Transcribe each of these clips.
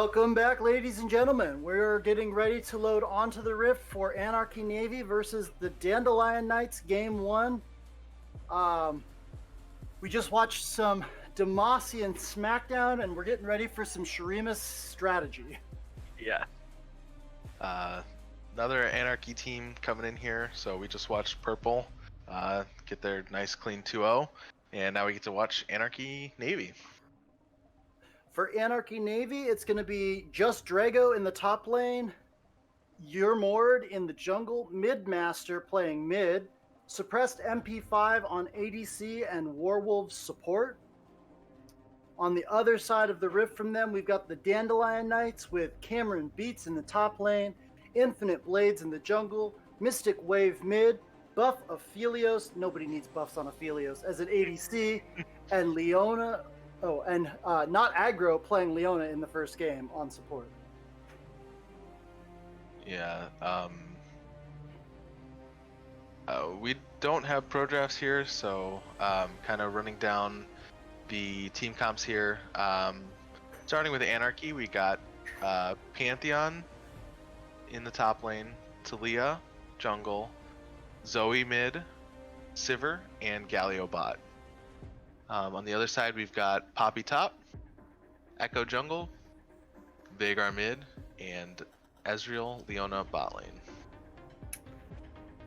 Welcome back, ladies and gentlemen. We're getting ready to load onto the Rift for Anarchy Navy versus the Dandelion Knights Game 1. We just watched some Demacian Smackdown, and we're getting ready for some Shuriman strategy. Yeah. Another Anarchy team coming in here, so we just watched Purple get their nice clean 2-0, and now we get to watch Anarchy Navy. For Anarchy Navy, it's going to be just Drago in the top lane, Yurmord in the jungle, Midmaster playing mid, suppressed MP5 on ADC and Warwolves support. On the other side of the rift from them, we've got the Dandelion Knights with Cameron Beats in the top lane, Infinite Blades in the jungle, Mystic Wave mid, buff Aphelios, nobody needs buffs on Aphelios, as an ADC, and Leona, not aggro, playing Leona in the first game on support. Yeah, we don't have pro drafts here, so kind of running down the team comps here. Starting with Anarchy, we got Pantheon in the top lane, Talia jungle, Zoe mid, Sivir, and Galio bot. On the other side, we've got Poppy top, Echo jungle, Veigar mid, and Ezreal Leona bot lane.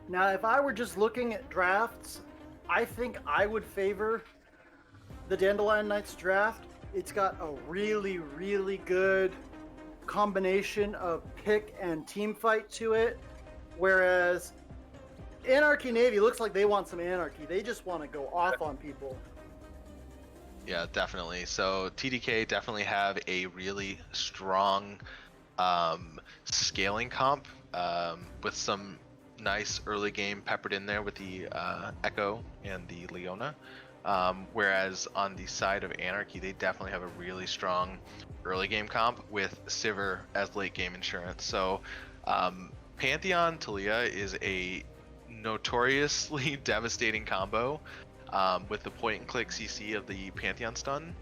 Now, if I were just looking at drafts, I think I would favor the Dandelion Knights draft. It's got a really, really good combination of pick and team fight to it, whereas Anarchy Navy looks like they want some anarchy. They just want to go off on people. Yeah, definitely. So TDK definitely have a really strong scaling comp with some nice early game peppered in there with the Echo and the Leona. Whereas on the side of Anarchy, they definitely have a really strong early game comp with Sivir as late game insurance. So Pantheon Talia is a notoriously devastating combo with the point and click CC of the Pantheon stun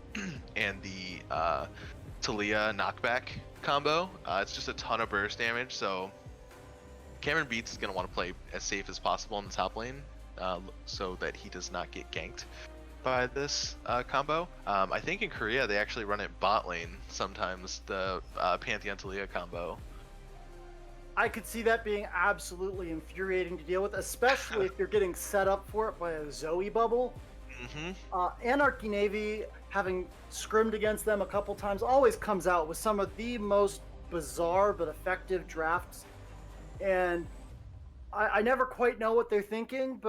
and the Talia knockback combo. It's just a ton of burst damage, so Cameron Beats is going to want to play as safe as possible in the top lane so that he does not get ganked by this combo. I think in Korea they actually run it bot lane sometimes, the Pantheon Talia combo. I could see that being absolutely infuriating to deal with, especially if you're getting set up for it by a Zoe bubble. Anarchy Navy, having scrimmed against them a couple times, always comes out with some of the most bizarre but effective drafts. And I never quite know what they're thinking,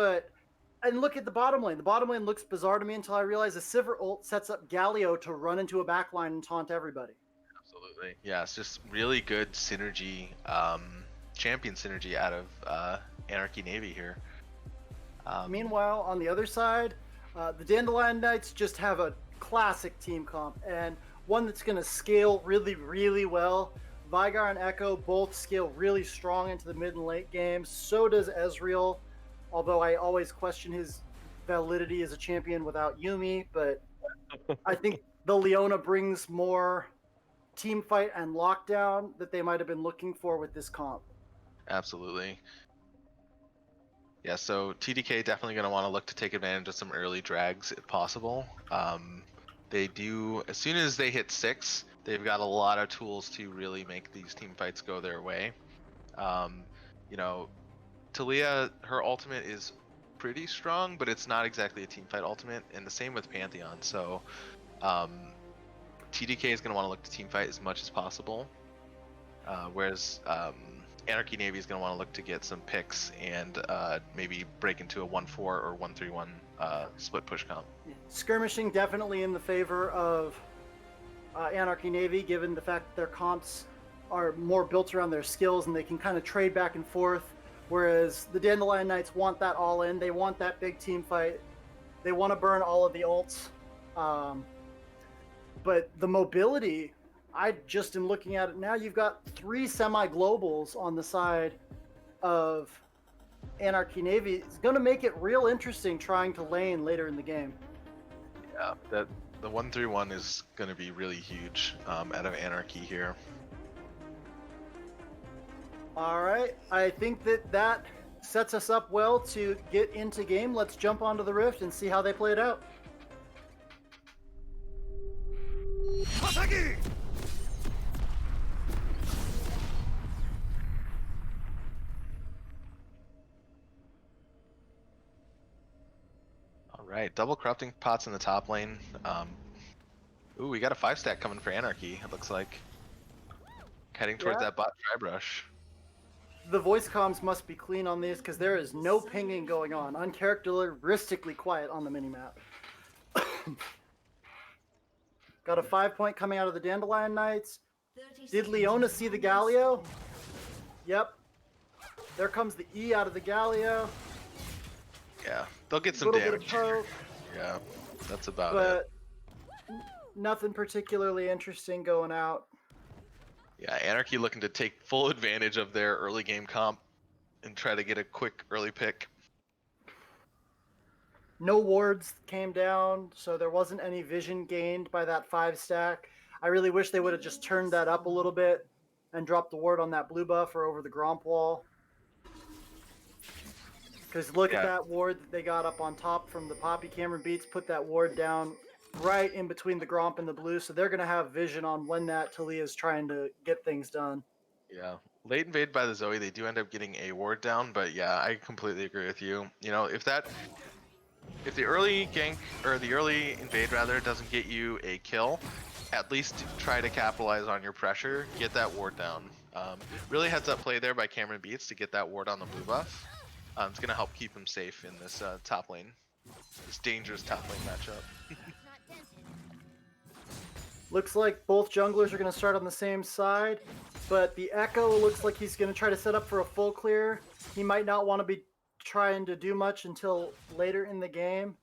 and look at the bottom lane. The bottom lane looks bizarre to me until I realize the Sivir ult sets up Galio to run into a backline and taunt everybody. Absolutely. Yeah, it's just really good synergy, champion synergy out of Anarchy Navy here. Meanwhile, on the other side, the Dandelion Knights just have a classic team comp, and one that's going to scale really, really well. Veigar and Echo both scale really strong into the mid and late games. So does Ezreal, although I always question his validity as a champion without Yuumi, but I think the Leona brings more team fight and lockdown that they might have been looking for with this comp. Absolutely. Yeah, so TDK definitely going to want to look to take advantage of some early drags if possible. They do, as soon as they hit 6, they've got a lot of tools to really make these team fights go their way. You know, Talia, her ultimate is pretty strong, but it's not exactly a team fight ultimate, and the same with Pantheon. So TDK is going to want to look to team fight as much as possible, whereas Anarchy Navy is going to want to look to get some picks and maybe break into a 1-4 or 1-3-1 split push comp. Skirmishing definitely in the favor of Anarchy Navy, given the fact that their comps are more built around their skills and they can kind of trade back and forth, whereas the Dandelion Knights want that all in. They want that big team fight. They want to burn all of the ults. But the mobility, I just am looking at it now. You've got 3 semi-globals on the side of Anarchy Navy. It's going to make it real interesting trying to lane later in the game. Yeah, The 1-3-1 is going to be really huge out of Anarchy here. All right, I think that sets us up well to get into game. Let's jump onto the Rift and see how they play it out. All right, double corrupting pots in the top lane. Ooh, we got a 5-stack coming for Anarchy, it looks like. Heading towards Yeah. that bot Tribrush. The voice comms must be clean on these because there is no pinging going on. Uncharacteristically quiet on the minimap. Got a 5-point coming out of the Dandelion Knights. Did Leona see the Galio? Yep. There comes the E out of the Galio. Yeah, they'll get A some little bit of damage. poke, Yeah, that's about but nothing particularly interesting going out. it. Yeah, Anarchy looking to take full advantage of their early game comp and try to get a quick early pick. No wards came down, so there wasn't any vision gained by that 5-stack. I really wish they would have just turned that up a little bit and dropped the ward on that blue buff or over the Gromp wall. Because look at that ward that they got up on top from the Poppy. Cameron Beats put that ward down right in between the Gromp and the blue, so they're going to have vision on when that Talia is trying to get things done. Yeah, late invade by the Zoe, they do end up getting a ward down, but yeah, I completely agree with you. You know, if the early gank or the early invade rather doesn't get you a kill, at least try to capitalize on your pressure, get that ward down. Really heads up play there by Cameron Beats to get that ward on the blue buff. It's gonna help keep him safe in this top lane, this dangerous top lane matchup. Looks like both junglers are going to start on the same side, but the Echo looks like he's going to try to set up for a full clear. He might not want to be trying to do much until later in the game,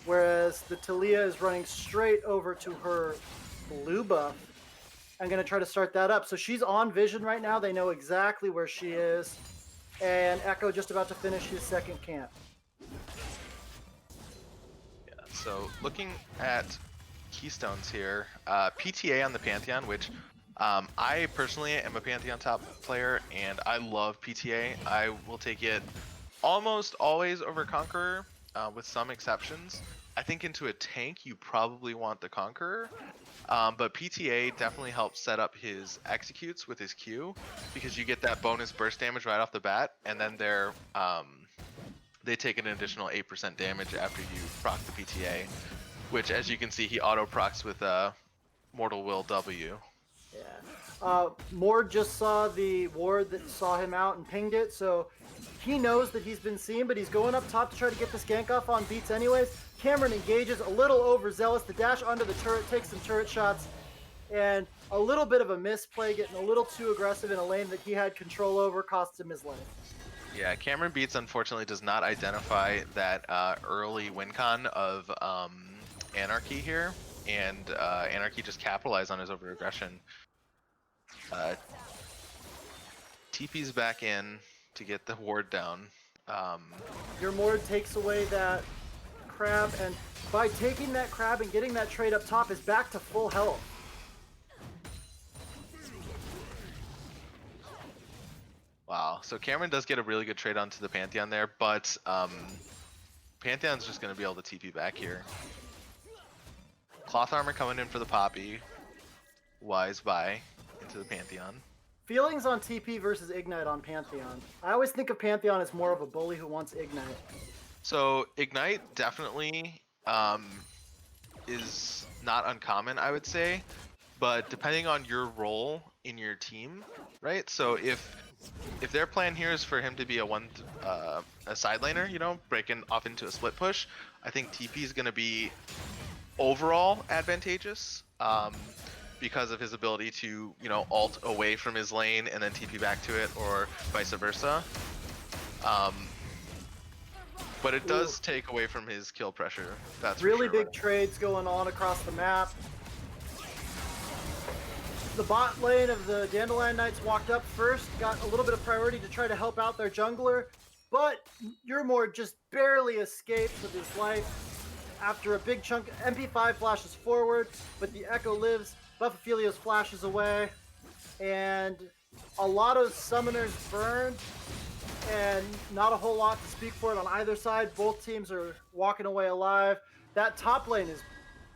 whereas the Talia is running straight over to her blue buff. I'm going to try to start that up. So she's on vision right now. They know exactly where she is, and Echo just about to finish his second camp. Yeah, so looking at keystones here, PTA on the Pantheon, which I personally am a Pantheon top player and I love PTA. I will take it almost always over Conqueror, with some exceptions. I think into a tank you probably want the Conqueror, but PTA definitely helps set up his executes with his Q because you get that bonus burst damage right off the bat, and then they take an additional 8% damage after you proc the PTA. Which, as you can see, he auto-procs with Mortal Will W. Yeah. Mord just saw the ward that saw him out and pinged it, so he knows that he's been seen, but he's going up top to try to get this gank off on Beats anyways. Cameron engages, a little overzealous. The dash onto the turret takes some turret shots, and a little bit of a misplay, getting a little too aggressive in a lane that he had control over, cost him his life. Yeah, Cameron Beats unfortunately does not identify that early win con of Anarchy here, and Anarchy just capitalized on his over-aggression. TP's back in to get the ward down. Your Mord takes away that crab, and by taking that crab and getting that trade up top is back to full health. Wow, so Cameron does get a really good trade onto the Pantheon there, but Pantheon's just going to be able to TP back here. Cloth armor coming in for the Poppy. Wise buy into the Pantheon. Feelings on TP versus Ignite on Pantheon. I always think of Pantheon as more of a bully who wants Ignite. So Ignite definitely is not uncommon, I would say, but depending on your role in your team, right? So if their plan here is for him to be a side laner, you know, breaking off into a split push, I think TP is going to be overall advantageous because of his ability to, you know, ult away from his lane and then TP back to it, or vice versa. But it does take away from his kill pressure. That's really for sure, big trades going on across the map. The bot lane of the Dandelion Knights walked up first, got a little bit of priority to try to help out their jungler, but Yurmore just barely escaped with his life. after a big chunk, MP5 flashes forward, but the Echo lives. Buffafilios flashes away, and a lot of summoners burned, and not a whole lot to speak for it on either side. Both teams are walking away alive. That top lane is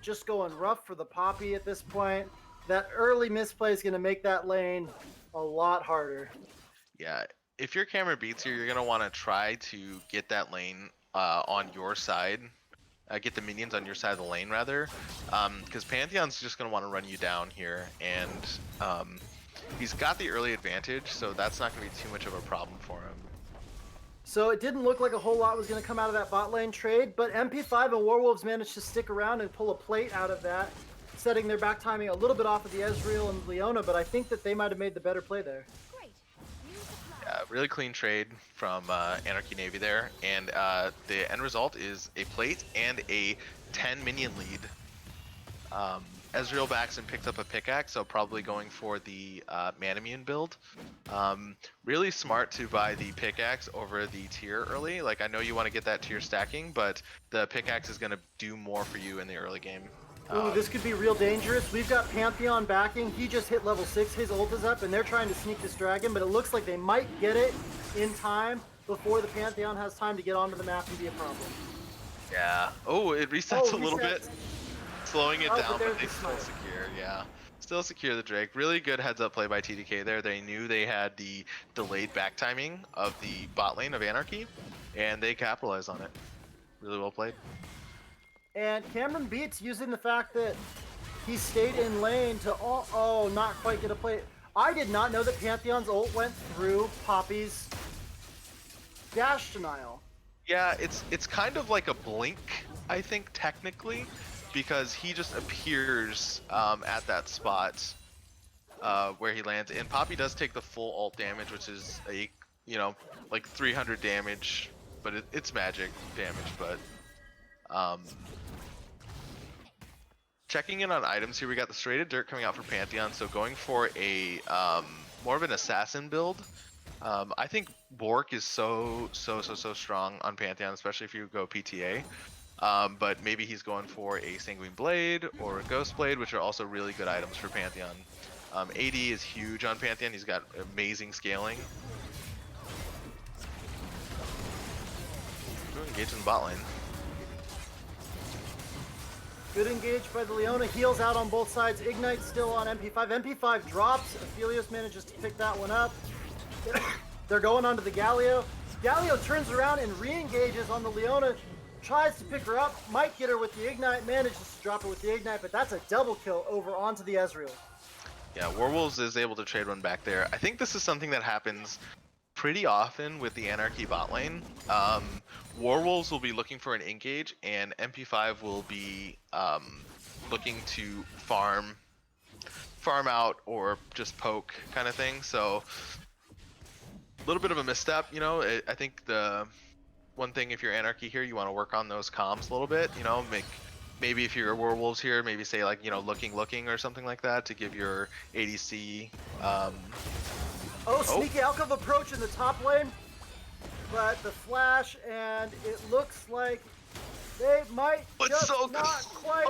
just going rough for the Poppy at this point. That early misplay is going to make that lane a lot harder. Yeah, if you're Cameron Beats here, you're gonna want to try to get that lane on your side. Get the minions on your side of the lane rather, because Pantheon's just gonna want to run you down here, and he's got the early advantage, so that's not gonna be too much of a problem for him. So it didn't look like a whole lot was going to come out of that bot lane trade, but MP5 and Warwolves managed to stick around and pull a plate out of that, setting their back timing a little bit off of the Ezreal and Leona, but I think that they might have made the better play there. Yeah, really clean trade from Anarchy Navy there, and the end result is a plate and a 10 minion lead. Ezreal backs and picks up a pickaxe, so probably going for the Manamune build. Really smart to buy the pickaxe over the tier early. Like, I know you want to get that tier stacking, but the pickaxe is going to do more for you in the early game. Ooh, this could be real dangerous. We've got Pantheon backing. He just hit level 6. His ult is up, and they're trying to sneak this dragon, but it looks like they might get it in time before the Pantheon has time to get onto the map and be a problem. Yeah. Oh, it resets a little bit. Slowing it down, but they still smite. secure, yeah. Still secure the Drake. Really good heads-up play by TDK there. They knew they had the delayed back timing of the bot lane of Anarchy, and they capitalized on it. Really well played. And Cameron Beats using the fact that he stayed in lane to not quite get a play. I did not know that Pantheon's ult went through Poppy's dash denial. Yeah, it's kind of like a blink, I think, technically, because he just appears at that spot where he lands, and Poppy does take the full ult damage, which is a like 300 damage, but it's magic damage. But checking in on items here, we got the Serrated Dirt coming out for Pantheon, so going for a more of an assassin build. I think Bork is so strong on Pantheon, especially if you go PTA. But maybe he's going for a Sanguine Blade or a Ghost Blade, which are also really good items for Pantheon. AD is huge on Pantheon. He's got amazing scaling. We're engaged in the bot lane. Good engage by the Leona. Heals out on both sides. Ignite still on MP5. MP5 drops. Aphelios manages to pick that one up. They're going onto the Galio. Galio turns around and re-engages on the Leona. Tries to pick her up, might get her with the Ignite, manages to drop her with the Ignite, but that's a double kill over onto the Ezreal. Yeah, Warwolves is able to trade one back there. I think this is something that happens pretty often with the Anarchy bot lane. Warwolves will be looking for an engage, and MP5 will be looking to farm out or just poke kind of thing. So a little bit of a misstep, I think the one thing, if you're Anarchy here, you want to work on those comms a little bit, maybe if you're Werewolves here, maybe say like, looking or something like that to give your ADC. Sneaky Alcove approach in the top lane, but the flash, and it looks like they might not quite.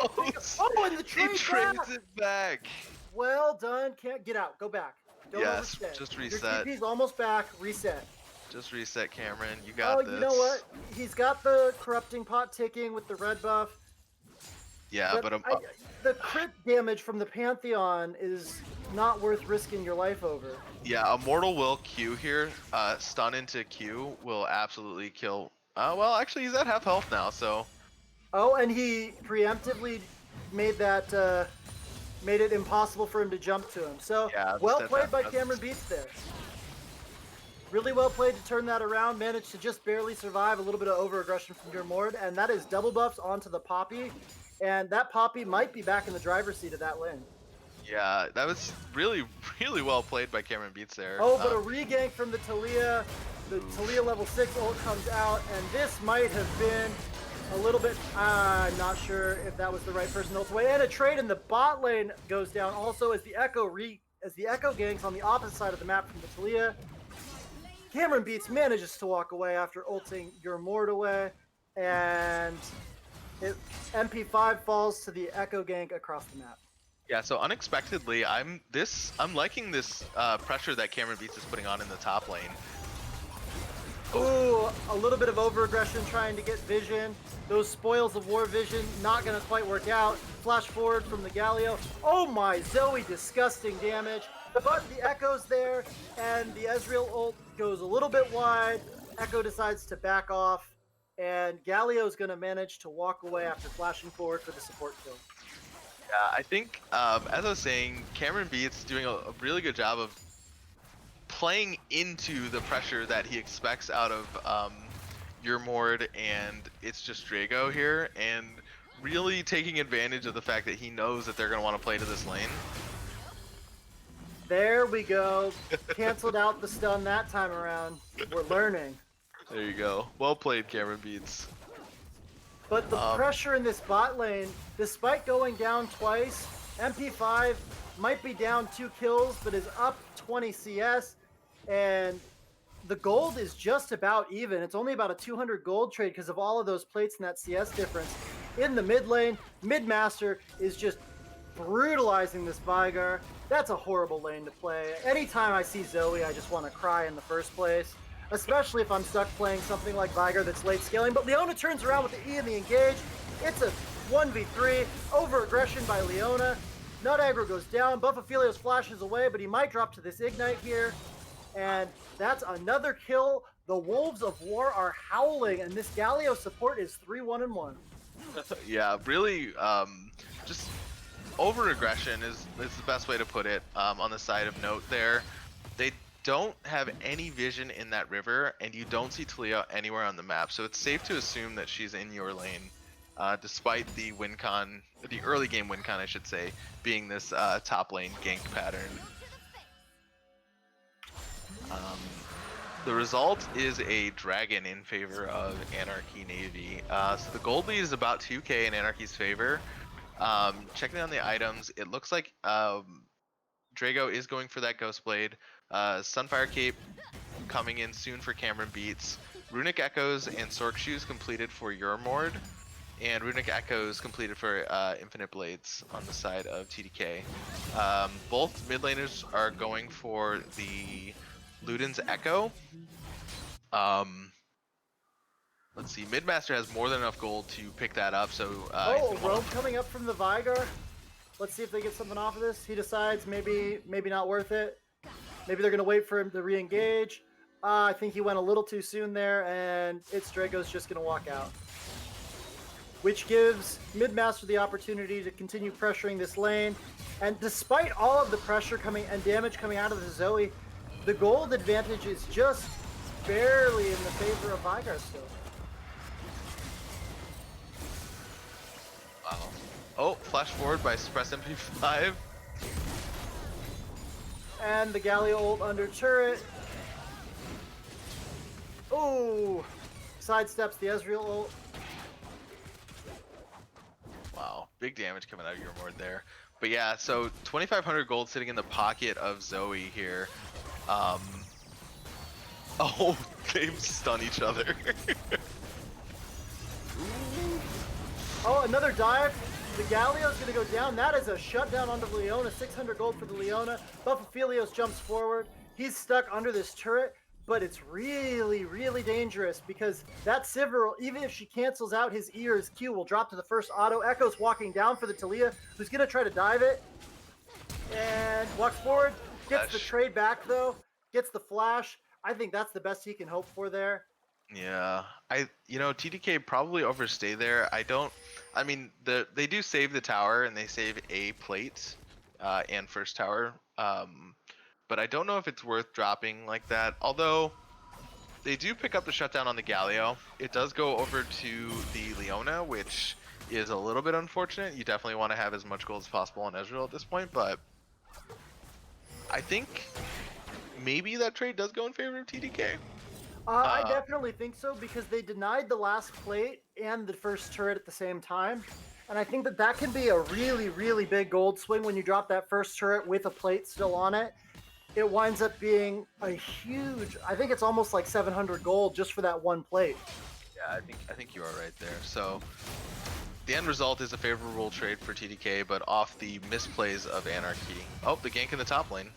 And the trade he trades it back. Well done. Can't get out. Go back. Don't overstay. Just reset. Your TP's almost back. Reset. Just reset, Cameron. You got this. You know what? He's got the corrupting pot ticking with the red buff. Yeah, but the crit damage from the Pantheon is not worth risking your life over. Yeah, a Mortal Will Q here. Stun into Q will absolutely kill. Well, actually, he's at half health now, so. Oh, and he preemptively made that made it impossible for him to jump to him. So yeah, well played by Cameron Beats there. Really well played to turn that around, managed to just barely survive a little bit of over-aggression from your Mord, and that is double buffs onto the Poppy, and that Poppy might be back in the driver's seat of that lane. Yeah, that was really well played by Cameron Beats there. But a regank from the Talia. The Talia level 6 ult comes out, and this might have been a little bit, I'm not sure if that was the right person to ult away, and a trade in the bot lane goes down also as the Echo ganks on the opposite side of the map from the Talia. Cameron Beats manages to walk away after ulting your Mord away, and MP5 falls to the Echo gank across the map. Yeah, so unexpectedly, I'm liking this pressure that Cameron Beats is putting on in the top lane. Ooh, a little bit of over-aggression trying to get vision. Those spoils of war vision not going to quite work out. Flash forward from the Galio. Oh my, Zoe, disgusting damage. But the Echo's there, and the Ezreal ult goes a little bit wide. Echo decides to back off, and Galio's going to manage to walk away after flashing forward for the support kill. Yeah, I think, as I was saying, Cameron Beats doing a really good job of playing into the pressure that he expects out of Mord and it's just Drago here, and really taking advantage of the fact that he knows that they're going to want to play to this lane. There we go. Canceled out the stun that time around. We're learning. There you go. Well played, Cameron Beats. But the pressure in this bot lane, despite going down twice, MP5 might be down 2 kills, but is up 20 CS, and the gold is just about even. It's only about a 200 gold trade because of all of those plates and that CS difference. In the mid lane, Midmaster is just brutalizing this Vigar. That's a horrible lane to play. Anytime I see Zoe, I just want to cry in the first place, especially if I'm stuck playing something like Vigar that's late scaling. But Leona turns around with the E and the engage. It's a 1v3, over-aggression by Leona. Nut aggro goes down, Buffafilios flashes away, but he might drop to this Ignite here. And that's another kill. The Wolves of War are howling, and this Galio support is 3-1-1. Yeah, really, just over-aggression is the best way to put it. On the side of note there, they don't have any vision in that river, and you don't see Talia anywhere on the map, so it's safe to assume that she's in your lane, despite the win con, the early game win con, I should say, being this top lane gank pattern. The result is a dragon in favor of Anarchy Navy. So the gold lead is about 2k in Anarchy's favor. Checking on the items, it looks like Drago is going for that Ghost Blade. Sunfire Cape coming in soon for Cameron Beats. Runic Echoes and Sork Shoes completed for Mord, and Runic Echoes completed for Infinite Blades on the side of TDK. Both mid laners are going for the Luden's Echo. Let's see, Midmaster has more than enough gold to pick that up, so Rogue coming up from the Vigar. Let's see if they get something off of this. He decides maybe not worth it. Maybe they're gonna wait for him to re-engage. I think he went a little too soon there, and it's Drago's just gonna walk out. Which gives Midmaster the opportunity to continue pressuring this lane. And despite all of the pressure coming and damage coming out of the Zoe, the gold advantage is just barely in the favor of Vigar still. Wow. Oh, flash forward by Suppress MP5. And the Galio ult under turret. Ooh! Sidesteps the Ezreal ult. Wow, big damage coming out of Mord there. But yeah, so 2,500 gold sitting in the pocket of Zoe here. Oh, they've stunned each other. Oh, another dive. The Galio's going to go down. That is a shutdown onto Leona. 600 gold for the Leona. Buffafilios jumps forward. He's stuck under this turret, but it's really, really dangerous because that Sivir, even if she cancels out his E or his Q, will drop to the first auto. Echo's walking down for the Talia, who's going to try to dive it. And walks forward. Gets the trade back, though. Gets the flash. I think that's the best he can hope for there. Yeah, TDK probably overstay there. I mean, they do save the tower and they save a plate and first tower, but I don't know if it's worth dropping like that. Although they do pick up the shutdown on the Galio, it does go over to the Leona, which is a little bit unfortunate. You definitely want to have as much gold as possible on Ezreal at this point, but I think maybe that trade does go in favor of TDK. I definitely think so because they denied the last plate and the first turret at the same time. And I think that can be a really, really big gold swing when you drop that first turret with a plate still on it. It winds up being a huge, I think it's almost like 700 gold just for that one plate. Yeah, I think you are right there. So The end result is a favorable trade for TDK, but off the misplays of Anarchy. Oh, the gank in the top lane.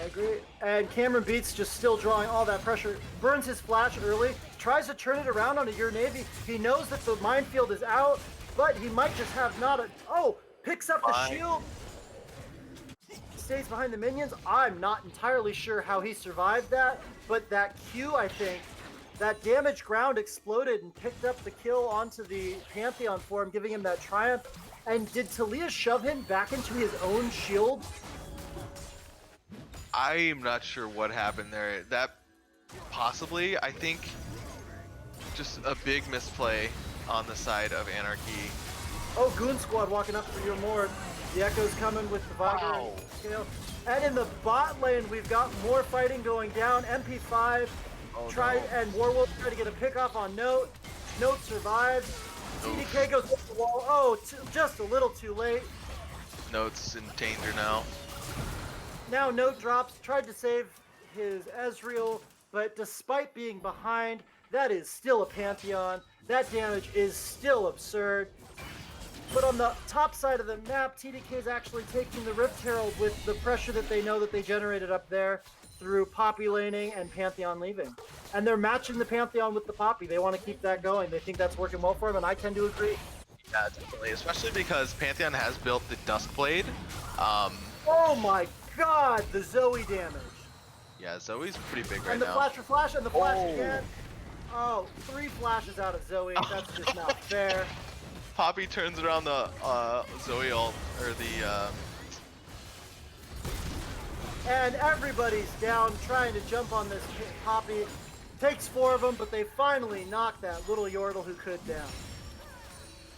I agree. And Cameron Beats just still drawing all that pressure. Burns his flash early, tries to turn it around onto your Navy. He knows that the minefield is out, but he might just have not a... Oh, picks up the shield. Stays behind the minions. I'm not entirely sure how he survived that, but that Q, I think, that damaged ground exploded and picked up the kill onto the Pantheon for him, giving him that triumph. And did Talia shove him back into his own shield? I'm not sure what happened there. That possibly, I think, just a big misplay on the side of Anarchy. Oh, Goon Squad walking up for your Mord. The Echo's coming with the Viger scale. And in the bot lane, we've got more fighting going down. MP5 and Warwolf try to get a pick off on Note. Note survives. TDK goes off the wall. Oh, just a little too late. Note's in danger now. Now Note drops, tried to save his Ezreal, but despite being behind, that is still a Pantheon. That damage is still absurd. But on the top side of the map, TDK is actually taking the Rift Herald with the pressure that they know that they generated up there through Poppy laning and Pantheon leaving. And they're matching the Pantheon with the Poppy. They want to keep that going. They think that's working well for them, and I tend to agree. Yeah, definitely. Especially because Pantheon has built the Duskblade. Oh my god, the Zoe damage. Yeah, Zoe's pretty big right now. And the flash for flash, and the flash again. Oh, 3 flashes out of Zoe. That's just not fair. Poppy turns around the Zoe ult, or the And everybody's down trying to jump on this Poppy. Takes 4 of them, but they finally knock that little Yordle who could down.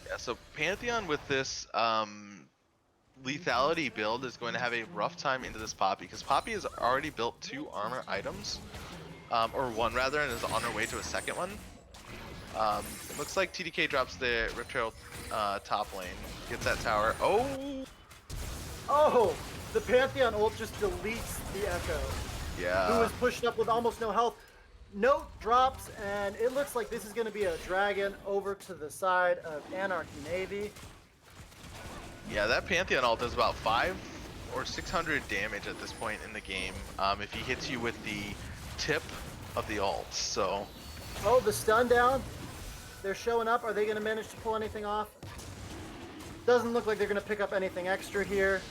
Yeah, so Pantheon with this lethality build is going to have a rough time into this Poppy, because Poppy has already built 2 armor items, or 1 rather, and is on her way to a second one. Looks like TDK drops the Rift Herald top lane, gets that tower. Oh, the Pantheon ult just deletes the Echo. Yeah. Who is pushed up with almost no health. Note drops, and it looks like this is going to be a dragon over to the side of Anarchy Navy. Yeah, that Pantheon ult does about 500 or 600 damage at this point in the game, if he hits you with the tip of the ult, so... Oh, the stun down. They're showing up. Are they going to manage to pull anything off? Doesn't look like they're going to pick up anything extra here.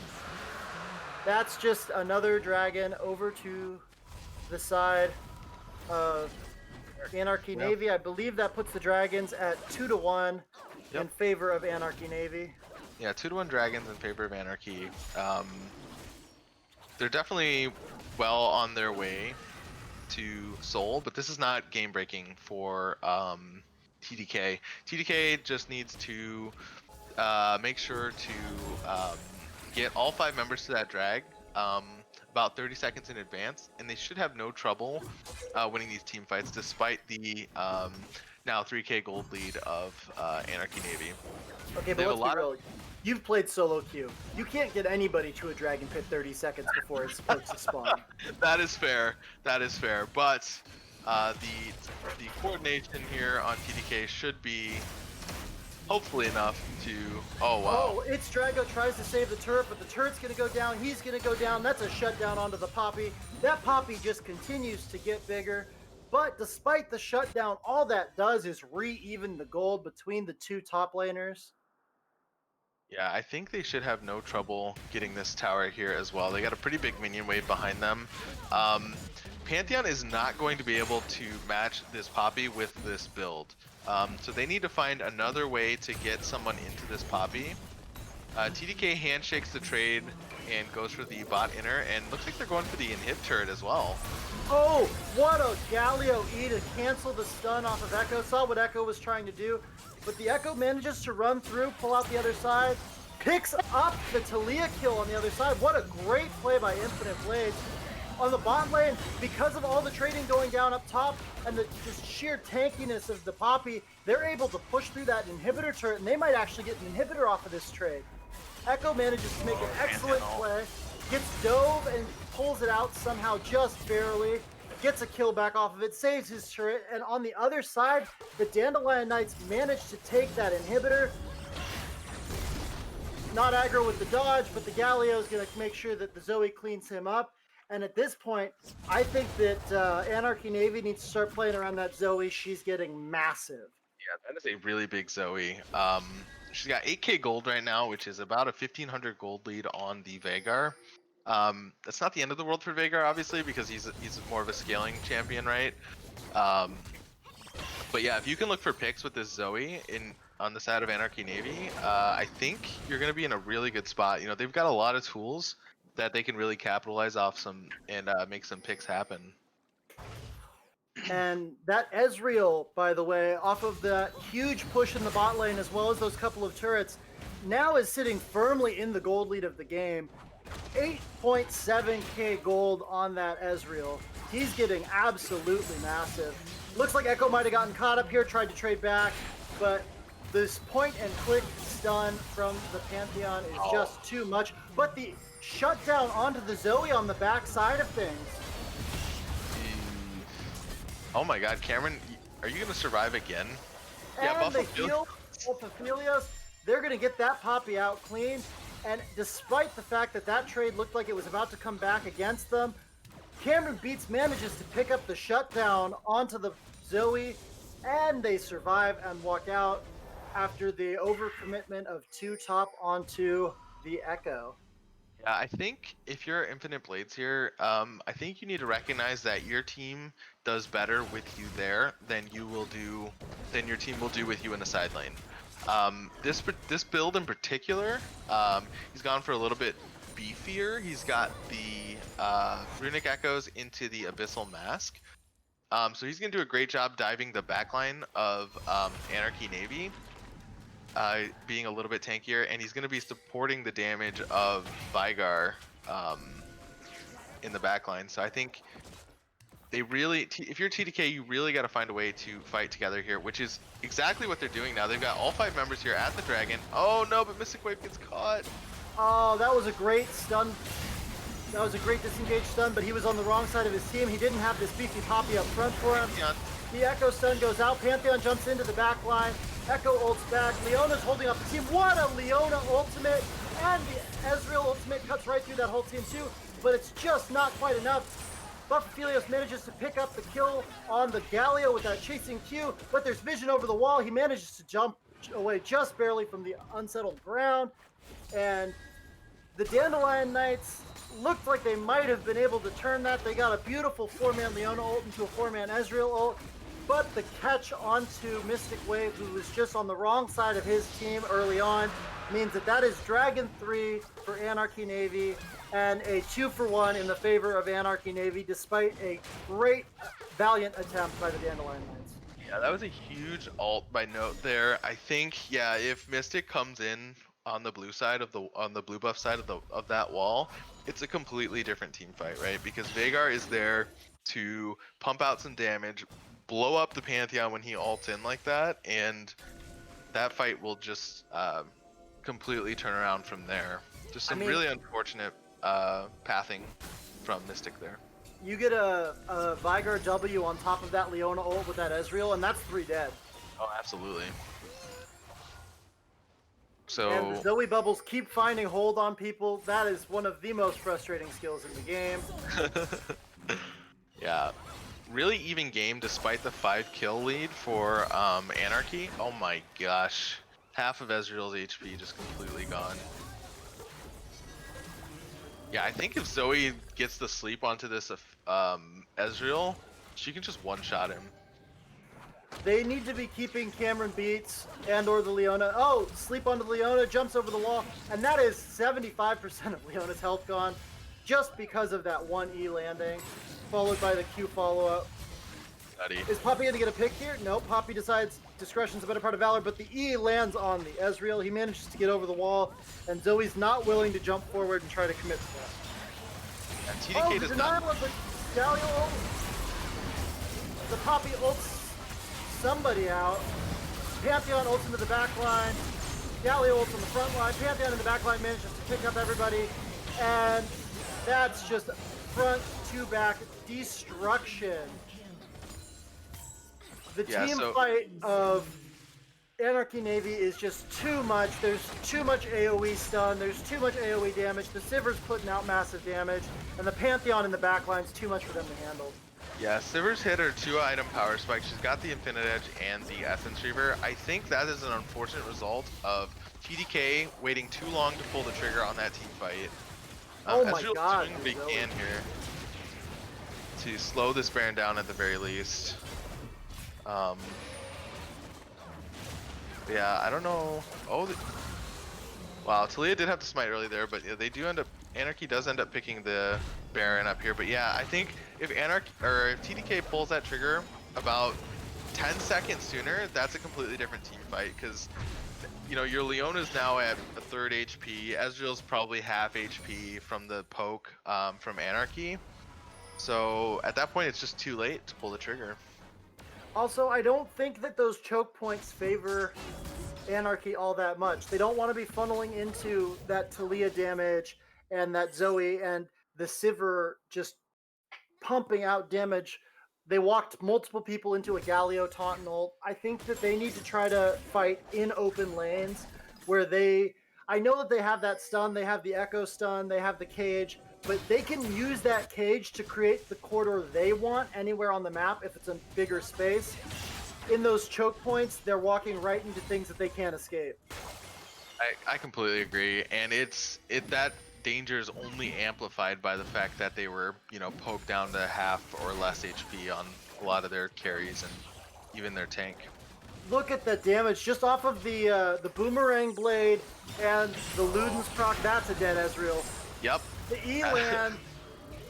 That's just another dragon over to the side of Anarchy Navy. I believe that puts the dragons at 2-1 in favor of Anarchy Navy. Yeah, 2-1 dragons in favor of Anarchy. They're definitely well on their way to Soul, but this is not game breaking for TDK. TDK just needs to make sure to get all 5 members to that drag about 30 seconds in advance, and they should have no trouble winning these team fights despite the now 3k gold lead of Anarchy Navy. Okay, but let's be real. You've played solo queue. You can't get anybody to a dragon pit 30 seconds before it's supposed to spawn. That is fair. That is fair. But the coordination here on TDK should be hopefully enough to... Oh, wow. Oh, it's Drago tries to save the turret, but the turret's going to go down. He's going to go down. That's a shutdown onto the Poppy. That Poppy just continues to get bigger. But despite the shutdown, all that does is re-even the gold between the 2 top laners. Yeah, I think they should have no trouble getting this tower here as well. They got a pretty big minion wave behind them. Pantheon is not going to be able to match this Poppy with this build. So they need to find another way to get someone into this Poppy. TDK handshakes the trade and goes for the bot inner, and looks like they're going for the inhib turret as well. Oh, what a Galio E to cancel the stun off of Echo. Saw what Echo was trying to do, but the Echo manages to run through, pull out the other side, picks up the Talia kill on the other side. What a great play by Infinite Blades. On the bot lane, because of all the trading going down up top and the just sheer tankiness of the Poppy, they're able to push through that inhibitor turret, and they might actually get an inhibitor off of this trade. Echo manages to make an excellent play, gets dove and pulls it out somehow just barely. gets a kill back off of it, saves his turret, and on the other side, the Dandelion Knights manage to take that inhibitor. Not aggro with the dodge, but the Galio is going to make sure that the Zoe cleans him up. And at this point, I think that Anarchy Navy needs to start playing around that Zoe. She's getting massive. Yeah, that is a really big Zoe. She's got 8k gold right now, which is about a 1500 gold lead on the Veigar. That's not the end of the world for Veigar, obviously, because he's more of a scaling champion, right? But yeah, if you can look for picks with this Zoe on the side of Anarchy Navy, I think you're going to be in a really good spot. You know, they've got a lot of tools that they can really capitalize off some and make some picks happen. And that Ezreal, by the way, off of that huge push in the bot lane, as well as those couple of turrets, now is sitting firmly in the gold lead of the game. 8.7k gold on that Ezreal. He's getting absolutely massive. Looks like Echo might have gotten caught up here, tried to trade back, but this point and click stun from the Pantheon is just too much. But the shutdown onto the Zoe on the back side of things. Oh my god, Cameron, are you going to survive again? And yeah, they heal both Aphelios. They're going to get that Poppy out clean. And despite the fact that that trade looked like it was about to come back against them, Cameron Beats manages to pick up the shutdown onto the Zoe, and they survive and walk out after the overcommitment of 2 top onto the Echo. Yeah, I think if you're Infinite Blades here, I think you need to recognize that your team does better with you there than your team will do with you in the side lane. This build in particular, he's gone for a little bit beefier. He's got the Runic Echoes into the Abyssal Mask. So he's going to do a great job diving the backline of Anarchy Navy, being a little bit tankier, and he's going to be supporting the damage of Veigar in the backline. So I think they really, if you're TDK, you really got to find a way to fight together here, which is exactly what they're doing now. They've got all 5 members here at the Dragon. Oh no, but Mystic Wave gets caught. Oh, that was a great stun. That was a great disengage stun, but he was on the wrong side of his team. He didn't have this beefy Poppy up front for him. Pantheon. The Echo stun goes out. Pantheon jumps into the back line. Echo ults back. Leona's holding up the team. What a Leona ultimate! And the Ezreal ultimate cuts right through that whole team too, but it's just not quite enough. Buffafelios manages to pick up the kill on the Galio with that chasing Q, but there's vision over the wall. He manages to jump away just barely from the unsettled ground, and the Dandelion Knights looked like they might have been able to turn that. They got a beautiful 4-man Leona ult into a 4-man Ezreal ult, but the catch onto Mystic Wave, who was just on the wrong side of his team early on, means that is Dragon 3 for Anarchy Navy, and a 2-for-1 in the favor of Anarchy Navy, despite a great, valiant attempt by the Dandelion Knights. Yeah, that was a huge ult by Note there. I think, yeah, if Mystic comes in on the blue side of the blue buff side of that wall, it's a completely different team fight, right? Because Veigar is there to pump out some damage, blow up the Pantheon when he ults in like that, and that fight will just completely turn around from there. Just some really unfortunate pathing from Mystic there. You get a Veigar W on top of that Leona ult with that Ezreal, and that's 3 dead. Oh, absolutely. So, and the Zoe bubbles keep finding hold on people. That is one of the most frustrating skills in the game. Yeah, really even game despite the 5-kill lead for Anarchy. Oh my gosh, half of Ezreal's HP just completely gone. Yeah, I think if Zoe gets the sleep onto this Ezreal, she can just one-shot him. They need to be keeping Cameron Beats and or the Leona. Oh, sleep onto Leona, jumps over the wall, and that is 75% of Leona's health gone just because of that 1E landing, followed by the Q follow-up. Is Poppy going to get a pick here? No, Poppy decides discretion's a better part of valor, but the E lands on the Ezreal. He manages to get over the wall, and Zoe's not willing to jump forward and try to commit to that. TDK does not. Of the Galio ult. The Poppy ults somebody out. Pantheon ults into the back line. Galio ults on the front line. Pantheon in the back line manages to pick up everybody, and that's just front to back destruction. The Yeah, team so fight of Anarchy Navy is just too much. There's too much AoE stun. There's too much AoE damage. The Sivir's putting out massive damage. And the Pantheon in the backline's too much for them to handle. yeah, Sivir's hit her 2-item power spike. She's got the Infinite Edge and the Essence Reaver. I think that is an unfortunate result of TDK waiting too long to pull the trigger on that team fight. Oh my Ezreal's god. doing what he can here to slow this Baron down at the very least. Yeah, I don't know. Oh, wow, Talia did have to smite early there, but yeah, they do end up. Anarchy does end up picking the Baron up here, but yeah, I think if if TDK pulls that trigger about 10 seconds sooner, that's a completely different team fight because you know your Leona's now at a third HP. Ezreal's probably half HP from the poke from Anarchy. So at that point, it's just too late to pull the trigger. Also, I don't think that those choke points favor Anarchy all that much. They don't want to be funneling into that Talia damage and that Zoe and the Sivir just pumping out damage. They walked multiple people into a Galio taunt and ult. I think that they need to try to fight in open lanes where I know that they have that stun, they have the echo stun, they have the cage, but they can use that cage to create the corridor they want anywhere on the map if it's a bigger space. In those choke points, they're walking right into things that they can't escape. I completely agree, and that danger is only amplified by the fact that they were, you know, poked down to half or less HP on a lot of their carries and even their tank. Look at the damage just off of the boomerang blade and the Luden's proc. That's a dead Ezreal. Yep. The E land,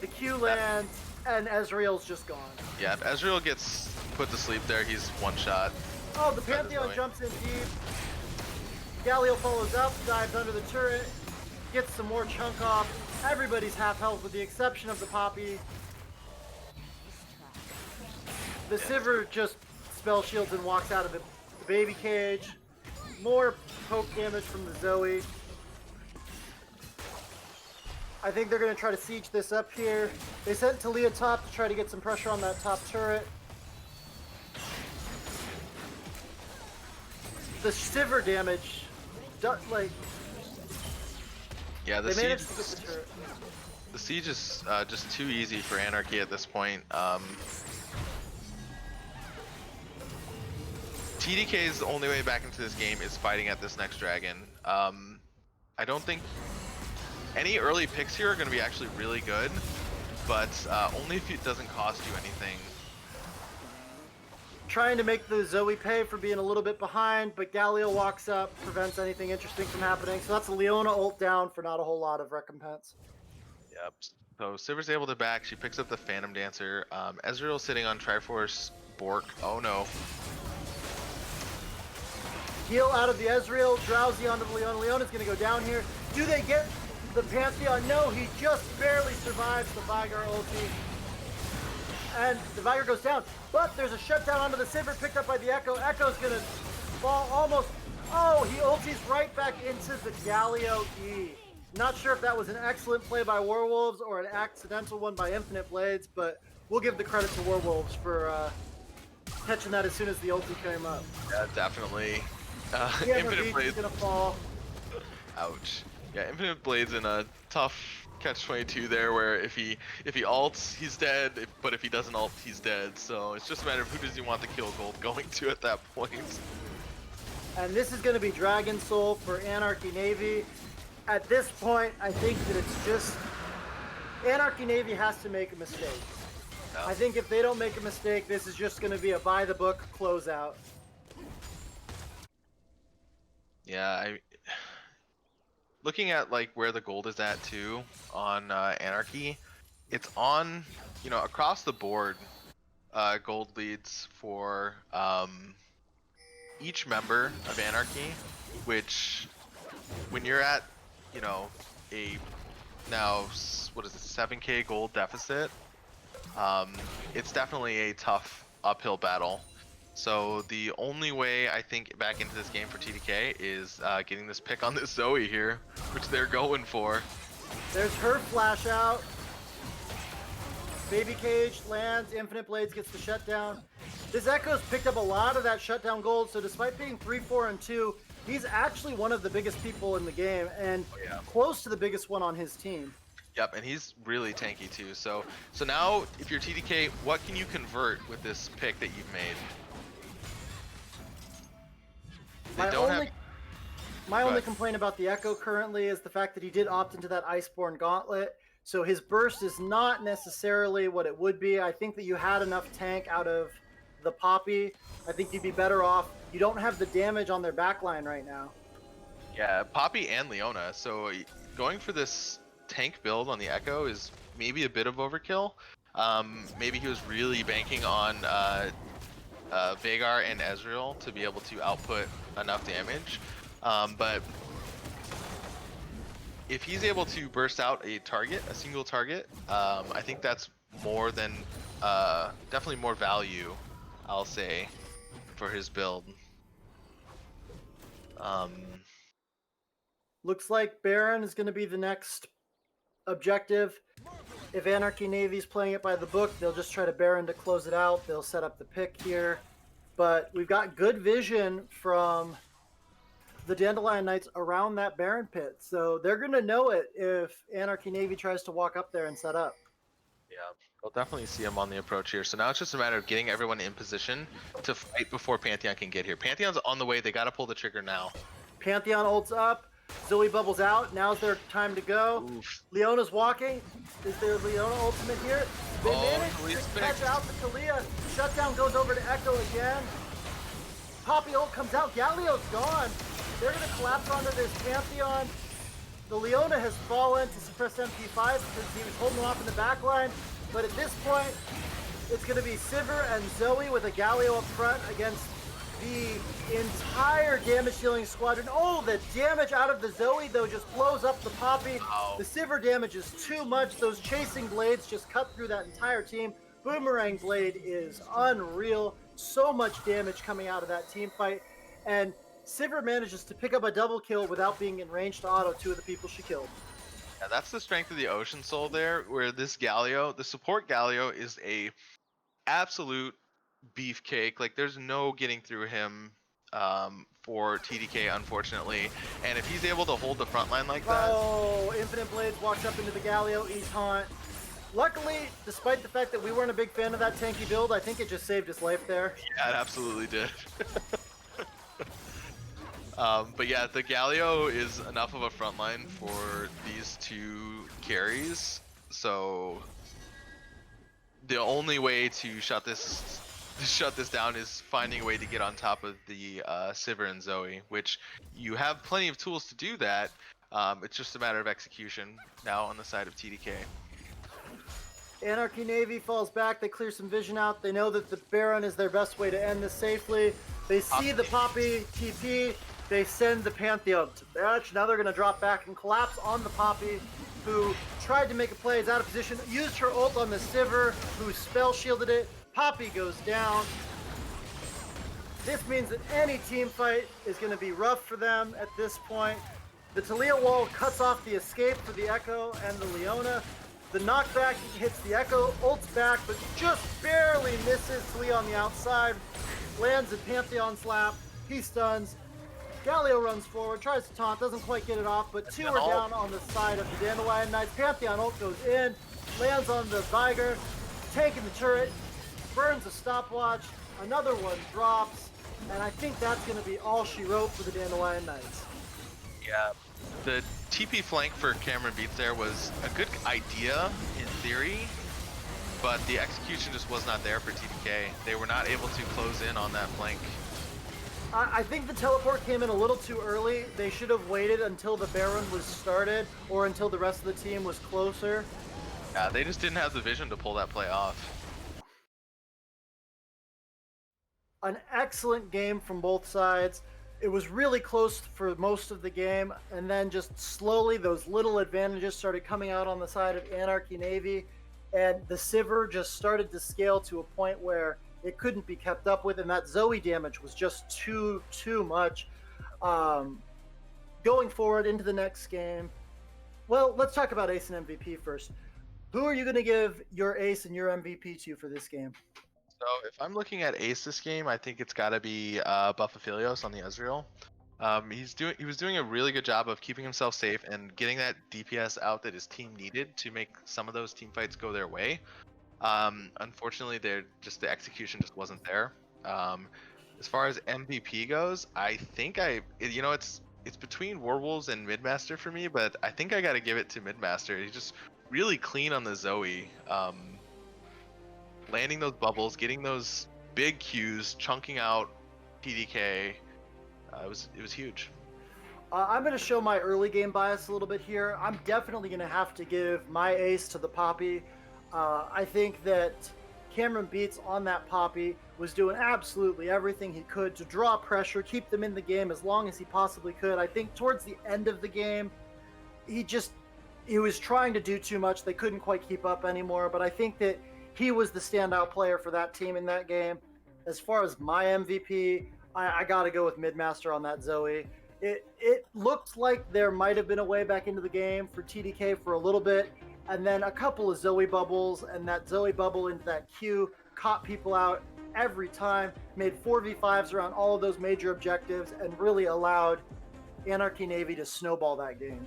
the Q land, and Ezreal's just gone. Yeah, if Ezreal gets put to sleep there, he's one shot. Oh, the Pantheon jumps in deep. Galio follows up, dives under the turret, gets some more chunk off. Everybody's half health with the exception of the Poppy. The Sivir just spell shields and walks out of the baby cage. More poke damage from the Zoe. I think they're going to try to siege this up here. They sent Talia top to try to get some pressure on that top turret. The Sivir damage, like... Yeah, they managed to get the turret. The siege is just too easy for Anarchy at this point. TDK's only way back into this game is fighting at this next dragon. I don't think any early picks here are going to be actually really good, but only if it doesn't cost you anything. Trying to make the Zoe pay for being a little bit behind, but Galio walks up, prevents anything interesting from happening. So that's a Leona ult down for not a whole lot of recompense. Yep. So Sivir's able to back. She picks up the Phantom Dancer. Ezreal sitting on Triforce Bork. Oh no. Heal out of the Ezreal, Drowsy onto the Leona. Leona's going to go down here. Do they get the Pantheon? No, he just barely survives the Vigar ulti. And the Vigar goes down. But there's a shutdown onto the Sivir picked up by the Echo. Echo's going to fall almost. Oh, he ultis right back into the Galio E. Not sure if that was an excellent play by Werewolves or an accidental one by Infinite Blades, but we'll give the credit to Werewolves for catching that as soon as the ulti came up. Yeah, definitely. Yeah, Infinite Blades gonna fall. Ouch. Yeah, Infinite Blades in a tough catch-22 there, where if he ults, he's dead. But if he doesn't ult, he's dead. So it's just a matter of who does he want the kill gold going to at that point. And this is going to be Dragon Soul for Anarchy Navy. At this point, I think that it's just Anarchy Navy has to make a mistake. Yeah. I think if they don't make a mistake, this is just going to be a by-the-book closeout. Yeah, looking at like where the gold is at too on Anarchy, it's on, you know, across the board. Gold leads for each member of Anarchy, which when you're at, you know, a now what is it, 7k gold deficit, it's definitely a tough uphill battle. So the only way I think back into this game for TDK is getting this pick on this Zoe here, which they're going for. There's her flash out. Baby Cage lands, Infinite Blades gets the shutdown. This Echo's picked up a lot of that shutdown gold, so despite being 3, 4, and 2, he's actually one of the biggest people in the game, and close to the biggest one on his team. Yep, and he's really tanky too. So now, if you're TDK, what can you convert with this pick that you've made? My only complaint about the Echo currently is the fact that he did opt into that Iceborne Gauntlet, so his burst is not necessarily what it would be. I think that you had enough tank out of the Poppy. I think you'd be better off. You don't have the damage on their backline right now. Yeah, Poppy and Leona. So going for this tank build on the Echo is maybe a bit of overkill. Maybe he was really banking on Veigar and Ezreal to be able to output enough damage. But if he's able to burst out a single target, I think that's more than definitely more value, I'll say, for his build. Looks like Baron is going to be the next objective. If Anarchy Navy's playing it by the book, they'll just try to Baron to close it out. They'll set up the pick here. But we've got good vision from the Dandelion Knights around that Baron pit. So they're going to know it if Anarchy Navy tries to walk up there and set up. Yeah, we'll definitely see him on the approach here. So now it's just a matter of getting everyone in position to fight before Pantheon can get here. Pantheon's on the way. They got to pull the trigger now. Pantheon ults up. Zoe bubbles out. Now's their time to go. Oof. Leona's walking. Is there Leona ultimate here? They managed to catch out the Talia. Shutdown goes over to Echo again. Poppy ult comes out. Galio's gone. They're going to collapse onto this Pantheon. The Leona has fallen to suppress MP5 because he was holding off in the backline. But at this point, it's going to be Sivir and Zoe with a Galio up front against the entire damage dealing squadron. Oh, the damage out of the Zoe, though, just blows up the Poppy. Wow. The Sivir damage is too much. Those chasing blades just cut through that entire team. Boomerang Blade is unreal. So much damage coming out of that team fight. And Sivir manages to pick up a double kill without being in range to auto 2 of the people she killed. Yeah, that's the strength of the Ocean Soul there, where this Galio, the support Galio, is a absolute beefcake. Like, there's no getting through him for TDK, unfortunately. And if he's able to hold the front line like that... Oh, Infinite Blades walks up into the Galio, eats Haunt. Luckily, despite the fact that we weren't a big fan of that tanky build, I think it just saved his life there. Yeah, it absolutely did. But yeah, the Galio is enough of a front line for these two carries. So the only way to shut this down is finding a way to get on top of the Sivir and Zoe, which you have plenty of tools to do that. It's just a matter of execution now on the side of TDK. Anarchy Navy falls back. They clear some vision out. They know that the Baron is their best way to end this safely. They see the Poppy TP. They send the Pantheon to match. Now they're going to drop back and collapse on the Poppy, who tried to make a play, is out of position, used her ult on the Sivir, who spell shielded it. Poppy goes down. This means that any team fight is going to be rough for them at this point. The Talia wall cuts off the escape for the Echo and the Leona. The knockback hits the Echo, ults back, but just barely misses Talia on the outside. Lands a Pantheon slap. He stuns. Galio runs forward, tries to taunt, doesn't quite get it off, but 2 are down on the side of the Dandelion Knights. Pantheon ult goes in, lands on the Veigar, tanking the turret, burns a stopwatch, another one drops, and I think that's going to be all she wrote for the Dandelion Knights. Yeah, the TP flank for Cameron Beats there was a good idea in theory, but the execution just was not there for TDK. They were not able to close in on that flank. I think the teleport came in a little too early. They should have waited until the Baron was started or until the rest of the team was closer. Yeah, they just didn't have the vision to pull that play off. An excellent game from both sides. It was really close for most of the game, and then just slowly those little advantages started coming out on the side of Anarchy Navy, and the Sivir just started to scale to a point where it couldn't be kept up with, and that Zoe damage was just too much. Going forward into the next game, well, let's talk about Ace and MVP first. Who are you going to give your ace and your MVP to for this game? So if I'm looking at ace this game, I think it's got to be Buffafilios on the Ezreal. He was doing a really good job of keeping himself safe and getting that DPS out that his team needed to make some of those team fights go their way. Unfortunately, the execution just wasn't there. Um, as far as MVP goes, I think it's between Warwolves and Midmaster for me, but I think I got to give it to Midmaster. He's just really clean on the Zoe, landing those bubbles, getting those big Qs, chunking out PDK. It was huge. I'm going to show my early game bias a little bit here. I'm definitely going to have to give my ace to the Poppy. I think that Cameron Beats on that Poppy was doing absolutely everything he could to draw pressure, keep them in the game as long as he possibly could. I think towards the end of the game, he was trying to do too much. They couldn't quite keep up anymore, but I think that he was the standout player for that team in that game. As far as my MVP, I got to go with Midmaster on that Zoe. It looked like there might have been a way back into the game for TDK for a little bit, and then a couple of Zoe bubbles, and that Zoe bubble into that Q caught people out every time, made 4v5s around all of those major objectives, and really allowed Anarchy Navy to snowball that game.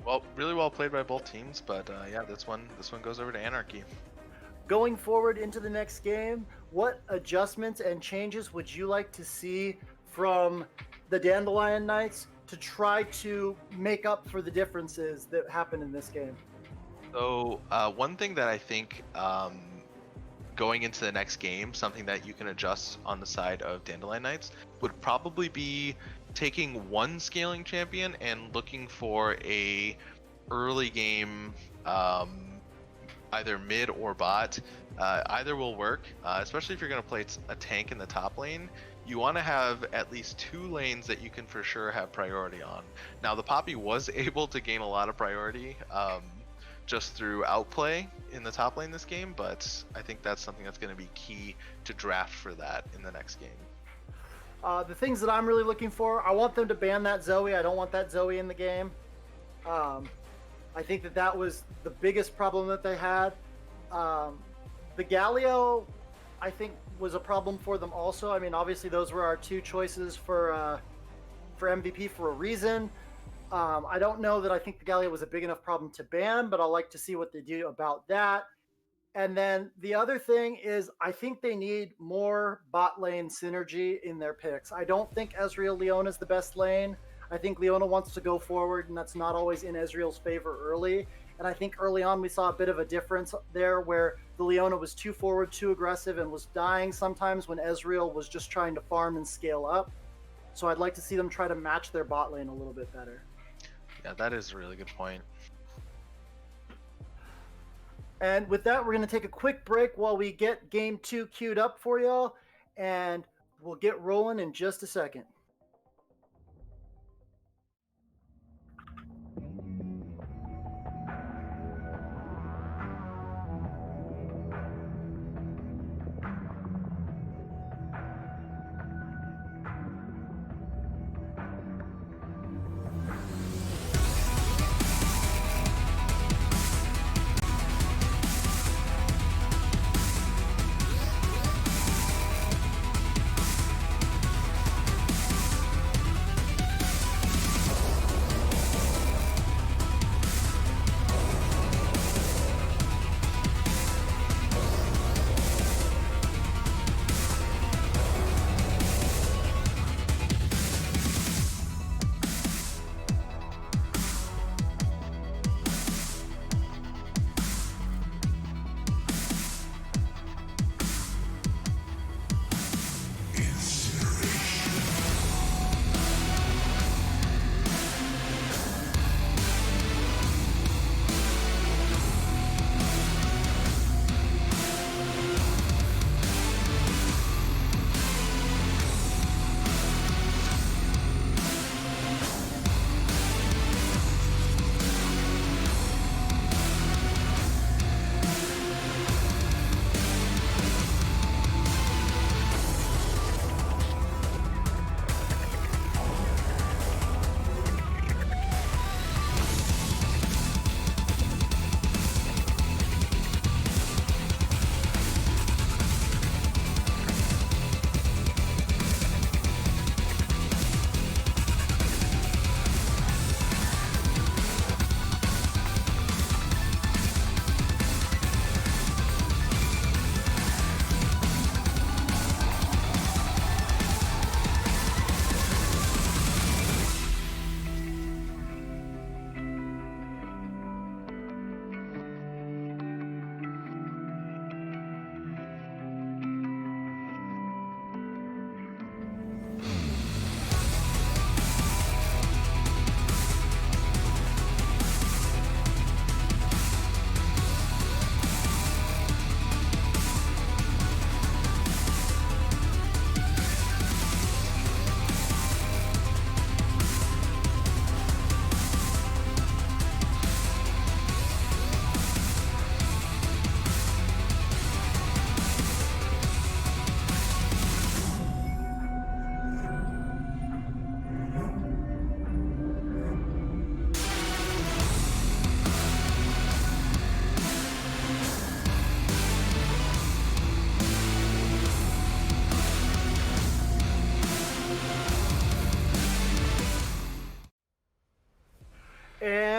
Well, really well played by both teams, but yeah, this one goes over to Anarchy. Going forward into the next game, what adjustments and changes would you like to see from the Dandelion Knights to try to make up for the differences that happened in this game? So one thing that I think going into the next game, something that you can adjust on the side of Dandelion Knights would probably be taking one scaling champion and looking for a early game either mid or bot. Either will work, especially if you're going to play a tank in the top lane. You want to have at least 2 lanes that you can for sure have priority on. Now the Poppy was able to gain a lot of priority just through outplay in the top lane this game, but I think that's something that's going to be key to draft for that in the next game. The things that I'm really looking for, I want them to ban that Zoe. I don't want that Zoe in the game. I think that was the biggest problem that they had. The Galio, I think, was a problem for them also. I mean, obviously those were our 2 choices for MVP for a reason. I don't know that I think the Galio was a big enough problem to ban, but I'll like to see what they do about that. And then the other thing is I think they need more bot lane synergy in their picks. I don't think Ezreal Leona is the best lane. I think Leona wants to go forward, and that's not always in Ezreal's favor early. And I think early on we saw a bit of a difference there where the Leona was too forward, too aggressive, and was dying sometimes when Ezreal was just trying to farm and scale up. So I'd like to see them try to match their bot lane a little bit better. Yeah, that is a really good point. And with that, we're going to take a quick break while we get game 2 queued up for y'all, and we'll get rolling in just a second.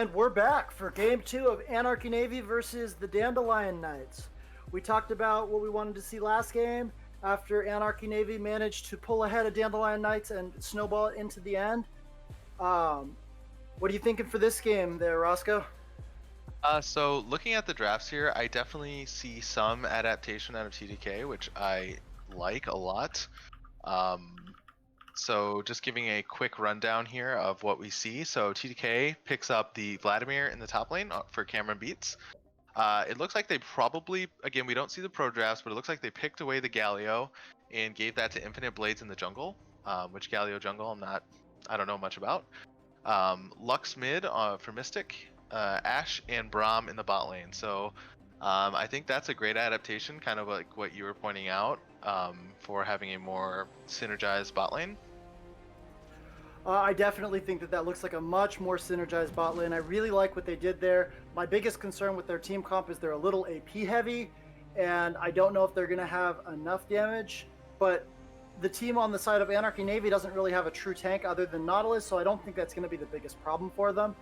And we're back for game 2 of Anarchy Navy versus the Dandelion Knights. We talked about what we wanted to see last game after Anarchy Navy managed to pull ahead of Dandelion Knights and snowball it into the end. What are you thinking for this game there, Roscoe? So looking at the drafts here, I definitely see some adaptation out of TDK, which I like a lot. So just giving a quick rundown here of what we see. So TDK picks up the Vladimir in the top lane for Cameron Beats. It looks like they probably, again, we don't see the pro drafts, but it looks like they picked away the Galio and gave that to Infinite Blades in the jungle, which Galio jungle I don't know much about. Lux mid for Mystic, Ashe and Braum in the bot lane. So I think that's a great adaptation, kind of like what you were pointing out, for having a more synergized bot lane. I definitely think that looks like a much more synergized bot lane. I really like what they did there. My biggest concern with their team comp is they're a little AP heavy, and I don't know if they're going to have enough damage, but the team on the side of Anarchy Navy doesn't really have a true tank other than Nautilus, so I don't think that's going to be the biggest problem for them.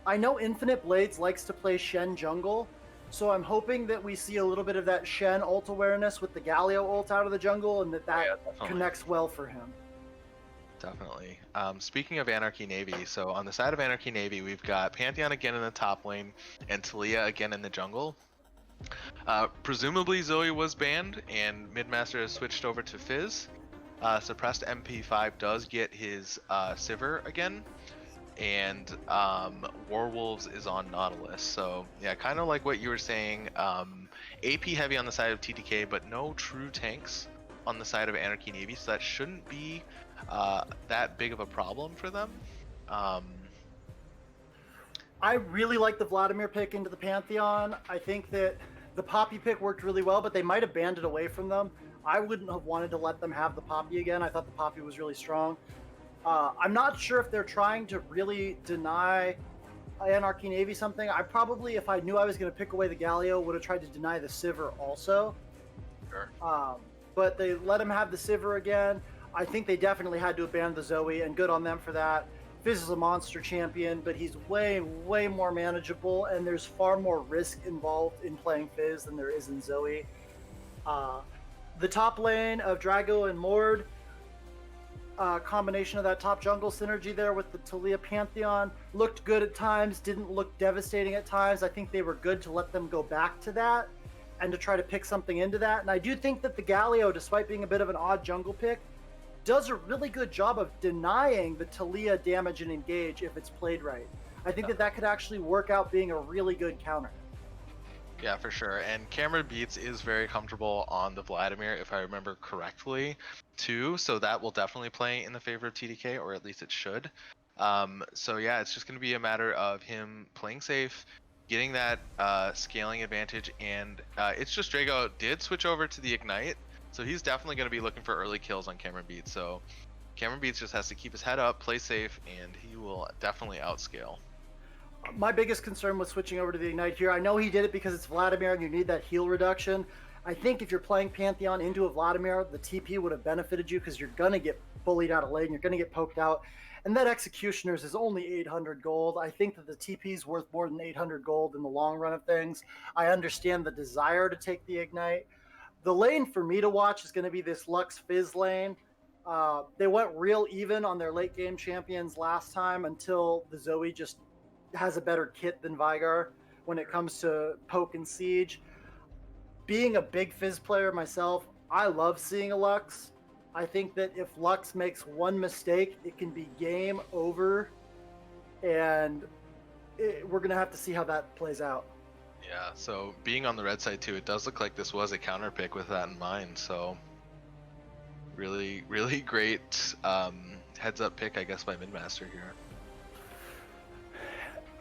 I know Infinite Blades likes to play Shen jungle, so I'm hoping that we see a little bit of that Shen ult awareness with the Galio ult out of the jungle, and that connects well for him. Definitely. Speaking of Anarchy Navy, so on the side of Anarchy Navy, we've got Pantheon again in the top lane and Talia again in the jungle. Presumably Zoe was banned and Midmaster has switched over to Fizz. Suppressed MP5 does get his Sivir again, and Warwolves is on Nautilus. So yeah, kind of like what you were saying, AP heavy on the side of TTK, but no true tanks on the side of Anarchy Navy, so that shouldn't be that big of a problem for them. I really like the Vladimir pick into the Pantheon. I think that the Poppy pick worked really well, but they might have banned it away from them. I wouldn't have wanted to let them have the Poppy again. I thought the Poppy was really strong. I'm not sure if they're trying to really deny Anarchy Navy something. I probably, if I knew I was going to pick away the Galio, would have tried to deny the Sivir also. Sure. But they let him have the Sivir again. I think they definitely had to abandon the Zoe, and good on them for that. Fizz is a monster champion, but he's way, way more manageable, and there's far more risk involved in playing Fizz than there is in Zoe. The top lane of Drago and Mord, combination of that top jungle synergy there with the Talia Pantheon, looked good at times, didn't look devastating at times. I think they were good to let them go back to that and to try to pick something into that. And I do think that the Galio, despite being a bit of an odd jungle pick, does a really good job of denying the Talia damage and engage if it's played right. I think that could actually work out being a really good counter. Yeah, for sure. And Cameron Beats is very comfortable on the Vladimir, if I remember correctly, too. So that will definitely play in the favor of TDK, or at least it should. So yeah, it's just going to be a matter of him playing safe, getting that scaling advantage, and it's just Drago did switch over to the Ignite, so he's definitely going to be looking for early kills on Cameron Beats. So Cameron Beats just has to keep his head up, play safe, and he will definitely outscale. My biggest concern was switching over to the Ignite here. I know he did it because it's Vladimir and you need that heal reduction. I think if you're playing Pantheon into a Vladimir, the TP would have benefited you because you're going to get bullied out of lane, you're going to get poked out. And that Executioner's is only 800 gold. I think that the TP is worth more than 800 gold in the long run of things. I understand the desire to take the Ignite. The lane for me to watch is going to be this Lux Fizz lane. They went real even on their late game champions last time until the Zoe just has a better kit than Vigar when it comes to poke and siege. Being a big Fizz player myself, I love seeing a Lux. I think that if Lux makes one mistake, it can be game over, and we're going to have to see how that plays out. Yeah, so being on the red side too, it does look like this was a counter pick with that in mind. So really, really great heads up pick, I guess, by Midmaster here.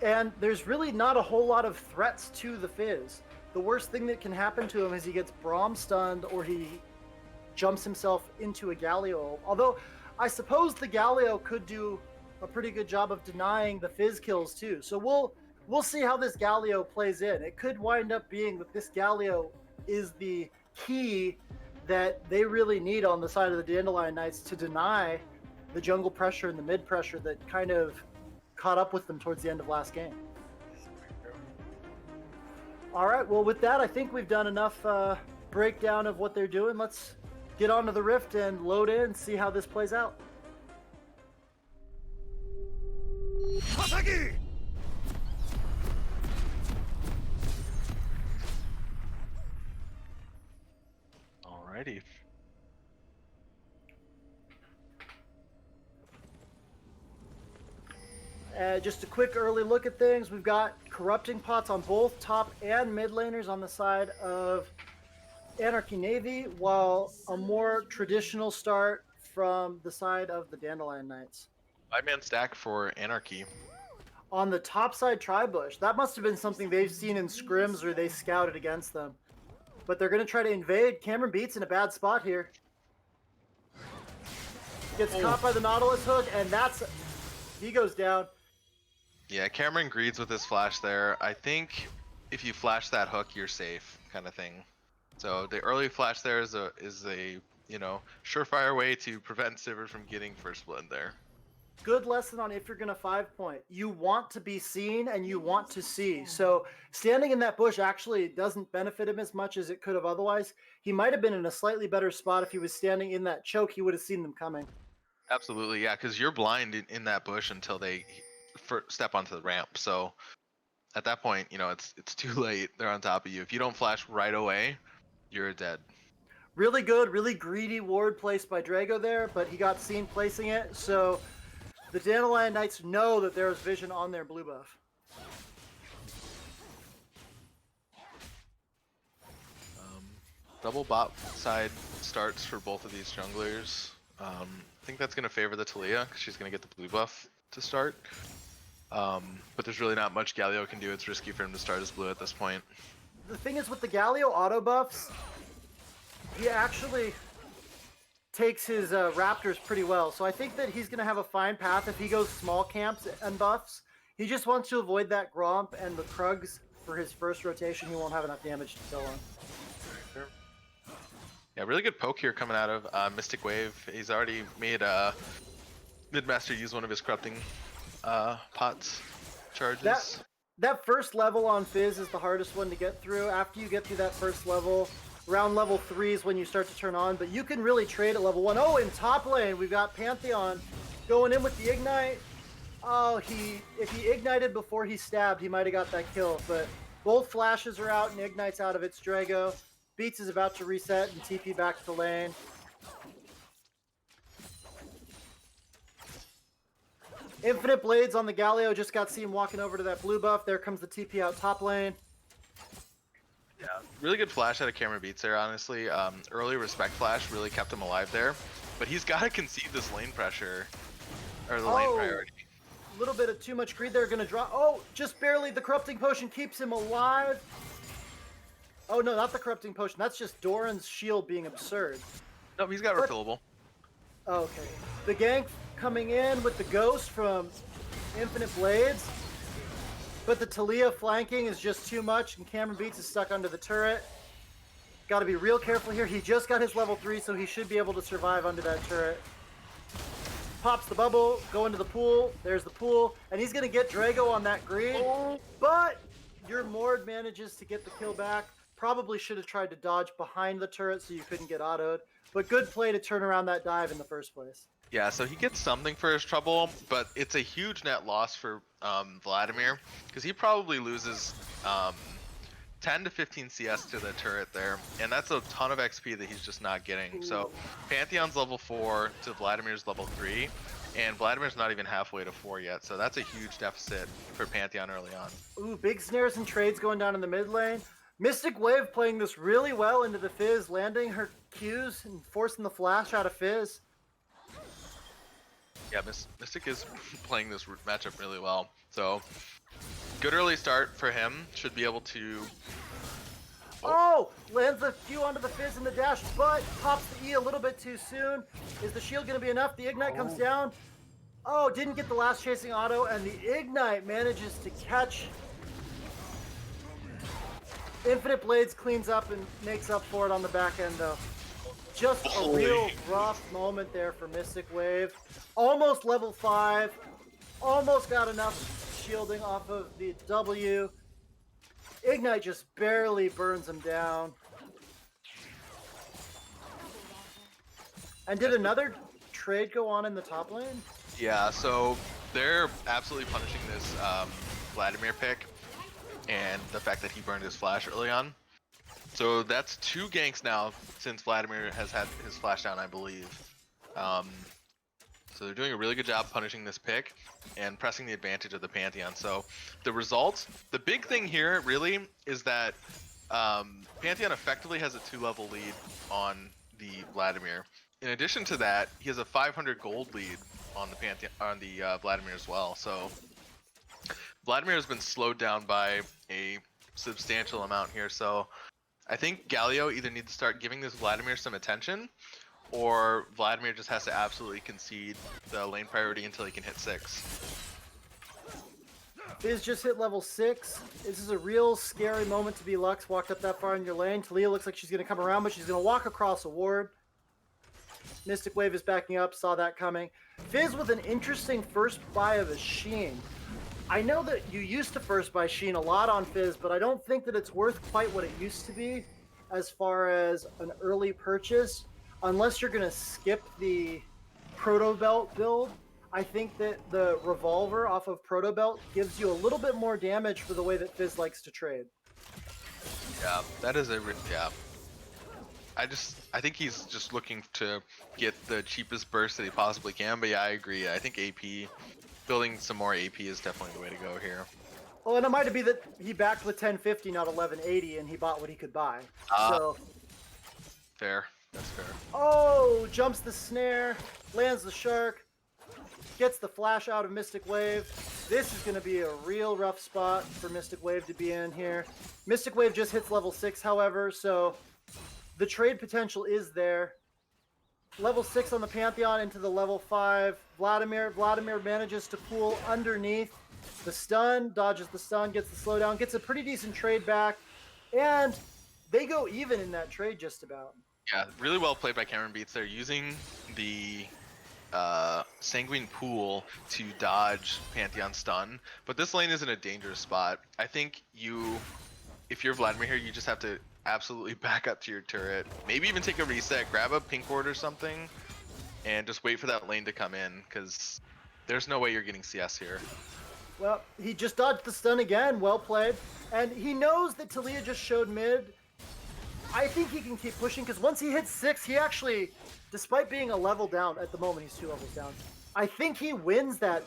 And there's really not a whole lot of threats to the Fizz. The worst thing that can happen to him is he gets Braum stunned or he jumps himself into a Galio. Although I suppose the Galio could do a pretty good job of denying the Fizz kills too. So we'll see how this Galio plays in. It could wind up being that this Galio is the key that they really need on the side of the Dandelion Knights to deny the jungle pressure and the mid pressure that kind of caught up with them towards the end of last game. All right, well, with that, I think we've done enough breakdown of what they're doing. Let's get onto the Rift and load in and see how this plays out. Alrighty. Just a quick early look at things. We've got corrupting pots on both top and mid laners on the side of Anarchy Navy, while a more traditional start from the side of the Dandelion Knights. 5-man stack for Anarchy. On the top side, Tribush. That must have been something they've seen in scrims or they scouted against them. But they're going to try to invade. Cameron Beats in a bad spot here. Gets caught by the Nautilus hook, and he goes down. Yeah, Cameron greeds with his flash there. I think if you flash that hook, you're safe, kind of thing. So the early flash there is a surefire way to prevent Sivir from getting first blood there. Good lesson on if you're going to 5-point. You want to be seen and you want to see. So standing in that bush actually doesn't benefit him as much as it could have otherwise. He might have been in a slightly better spot if he was standing in that choke. He would have seen them coming. Absolutely, yeah, because you're blind in that bush until they step onto the ramp. So at that point, it's too late. They're on top of you. If you don't flash right away, you're dead. Really good, really greedy ward placed by Drago there, but he got seen placing it. So the Dandelion Knights know that there is vision on their blue buff. Double bot side starts for both of these junglers. I think that's going to favor the Talia because she's going to get the blue buff to start. But there's really not much Galio can do. It's risky for him to start as blue at this point. The thing is with the Galio auto buffs, he actually takes his Raptors pretty well. So I think that he's going to have a fine path if he goes small camps and buffs. He just wants to avoid that Gromp and the Krugs for his first rotation. He won't have enough damage to kill him. Yeah, really good poke here coming out of Mystic Wave. He's already made Midmaster use one of his corrupting pots charges. That first level on Fizz is the hardest one to get through. After you get through that first level, around level 3 is when you start to turn on, but you can really trade at level 1. Oh, in top lane, we've got Pantheon going in with the Ignite. Oh, if he ignited before he stabbed, he might have got that kill, but both flashes are out and Ignite's out of its Drago. Beats is about to reset and TP back to lane. Infinite Blades on the Galio, just got seen walking over to that blue buff. There comes the TP out top lane. Yeah, really good flash out of Cameron Beats there, honestly. Early respect flash really kept him alive there. But he's got to concede this lane pressure, or the lane priority. A little bit of too much greed there, going to drop. Oh, just barely. The Corrupting Potion keeps him alive. Oh, no, not the Corrupting Potion. That's just Doran's shield being absurd. Nope, he's got refillable. Oh, okay. The gank coming in with the Ghost from Infinite Blades. But the Talia flanking is just too much, and Cameron Beats is stuck under the turret. Got to be real careful here. He just got his level 3, so he should be able to survive under that turret. Pops the bubble, go into the pool. There's the pool, and he's going to get Drago on that greed. But your Mord manages to get the kill back. Probably should have tried to dodge behind the turret so you couldn't get autoed. But good play to turn around that dive in the first place. Yeah, so he gets something for his trouble, but it's a huge net loss for Vladimir, because he probably loses 10 to 15 CS to the turret there, and that's a ton of XP that he's just not getting. So Pantheon's level 4 to Vladimir's level 3, and Vladimir's not even halfway to 4 yet, so that's a huge deficit for Pantheon early on. Ooh, big snares and trades going down in the mid lane. Mystic Wave playing this really well into the Fizz, landing her Qs and forcing the flash out of Fizz. Yeah, Mystic is playing this matchup really well. So, good early start for him. Should be able to... Oh! Lands the Q onto the Fizz in the dash, but pops the E a little bit too soon. Is the shield going to be enough? The Ignite comes down. Oh, didn't get the last chasing auto, and the Ignite manages to catch. Infinite Blades cleans up and makes up for it on the back end, though. Just a real rough moment there for Mystic Wave. Almost level 5. Almost got enough shielding off of the W. Ignite just barely burns him down. And did another trade go on in the top lane? Yeah, so they're absolutely punishing this Vladimir pick and the fact that he burned his flash early on. So that's 2 ganks now since Vladimir has had his flash down, I believe. So they're doing a really good job punishing this pick and pressing the advantage of the Pantheon. So the results, the big thing here really is that Pantheon effectively has a 2-level lead on the Vladimir. In addition to that, he has a 500 gold lead on the Pantheon, on the Vladimir as well. So Vladimir has been slowed down by a substantial amount here. So I think Galio either needs to start giving this Vladimir some attention, or Vladimir just has to absolutely concede the lane priority until he can hit 6. Fizz just hit level 6. This is a real scary moment to be Lux. Walked up that far in your lane. Talia looks like she's going to come around, but she's going to walk across a ward. Mystic Wave is backing up, saw that coming. Fizz with an interesting first buy of a Sheen. I know that you used to first buy Sheen a lot on Fizz, but I don't think that it's worth quite what it used to be as far as an early purchase. Unless you're going to skip the Proto Belt build, I think that the Revolver off of Proto Belt gives you a little bit more damage for the way that Fizz likes to trade. Yeah, that is a yeah. I think he's just looking to get the cheapest burst that he possibly can. But yeah, I agree. I think AP, building some more AP is definitely the way to go here. Well, and it might be that he backed with 1050, not 1180, and he bought what he could buy. So fair. That's fair. Oh, jumps the snare, lands the shark, gets the flash out of Mystic Wave. This is going to be a real rough spot for Mystic Wave to be in here. Mystic Wave just hits level 6, however, so the trade potential is there. Level 6 on the Pantheon into the level 5. Vladimir manages to pull underneath the stun, dodges the stun, gets the slowdown, gets a pretty decent trade back, and they go even in that trade just about. Yeah, really well played by Cameron Beats. They're using the Sanguine Pool to dodge Pantheon stun, but this lane is in a dangerous spot. I think if you're Vladimir here, you just have to absolutely back up to your turret, maybe even take a reset, grab a pink ward or something, and just wait for that lane to come in, because there's no way you're getting CS here. Well, he just dodged the stun again, well played, and he knows that Talia just showed mid. I think he can keep pushing, because once he hits 6, he actually, despite being a level down, at the moment he's 2 levels down, I think he wins that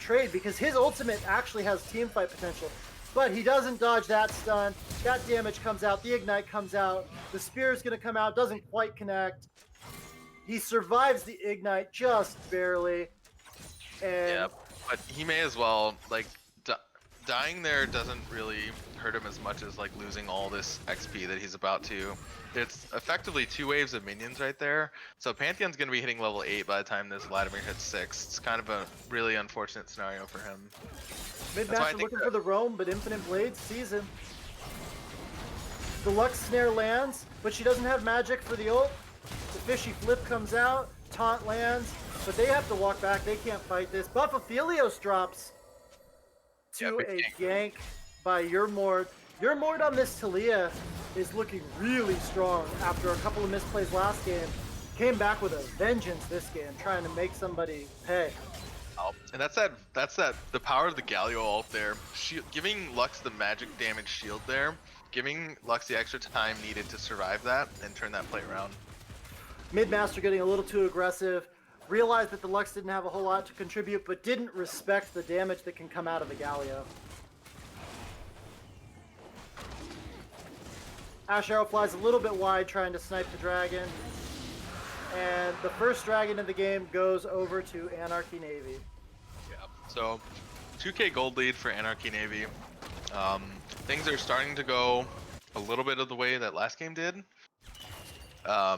trade, because his ultimate actually has teamfight potential. But he doesn't dodge that stun, that damage comes out, the ignite comes out, the spear is going to come out, doesn't quite connect. He survives the ignite just barely. And yeah, but he may as well, like, dying there doesn't really hurt him as much as like losing all this XP that he's about to. It's effectively 2 waves of minions right there. So Pantheon's going to be hitting level 8 by the time this Vladimir hits 6. It's kind of a really unfortunate scenario for him. Midmaster looking for the roam, but Infinite Blade sees him. The Lux snare lands, but she doesn't have magic for the ult. The fishy flip comes out, taunt lands, but they have to walk back. They can't fight this. Buff Aphelios drops to a gank by Yermord. Yermord on this Talia is looking really strong after a couple of misplays last game. Came back with a vengeance this game, trying to make somebody pay. Oh, and that's the power of the Galio ult there. Giving Lux the magic damage shield there, giving Lux the extra time needed to survive that and turn that play around. Midmaster getting a little too aggressive. Realized that the Lux didn't have a whole lot to contribute, but didn't respect the damage that can come out of the Galio. Ash Arrow flies a little bit wide trying to snipe the dragon. And the first dragon in the game goes over to Anarchy Navy. Yeah, so 2k gold lead for Anarchy Navy. Things are starting to go a little bit of the way that last game did. I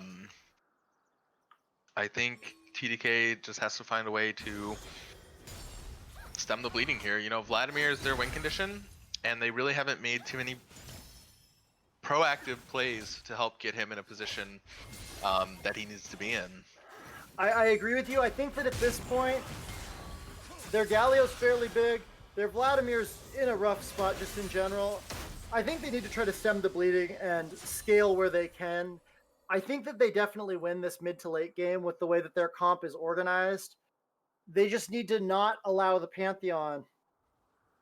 think TDK just has to find a way to stem the bleeding here. You know, Vladimir is their win condition, and they really haven't made too many proactive plays to help get him in a position that he needs to be in. I agree with you. I think that at this point, their Galio's fairly big. Their Vladimir's in a rough spot just in general. I think they need to try to stem the bleeding and scale where they can. I think that they definitely win this mid to late game with the way that their comp is organized. They just need to not allow the Pantheon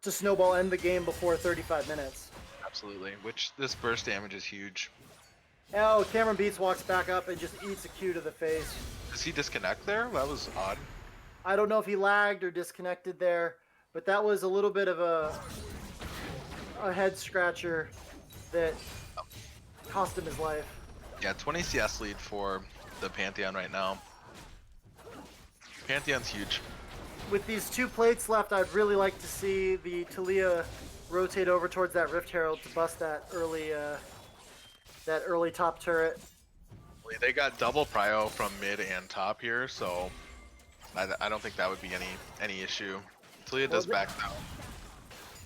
to snowball end the game before 35 minutes. Absolutely. Which this burst damage is huge. Oh, Cameron Beats walks back up and just eats a Q to the face. Does he disconnect there? That was odd. I don't know if he lagged or disconnected there, but that was a little bit of a head scratcher that cost him his life. Yeah, 20 CS lead for the Pantheon right now. Pantheon's huge. With these 2 plates left, I'd really like to see the Talia rotate over towards that Rift Herald to bust that early top turret. They got double prio from mid and top here, so I don't think that would be any issue. Talia does back now.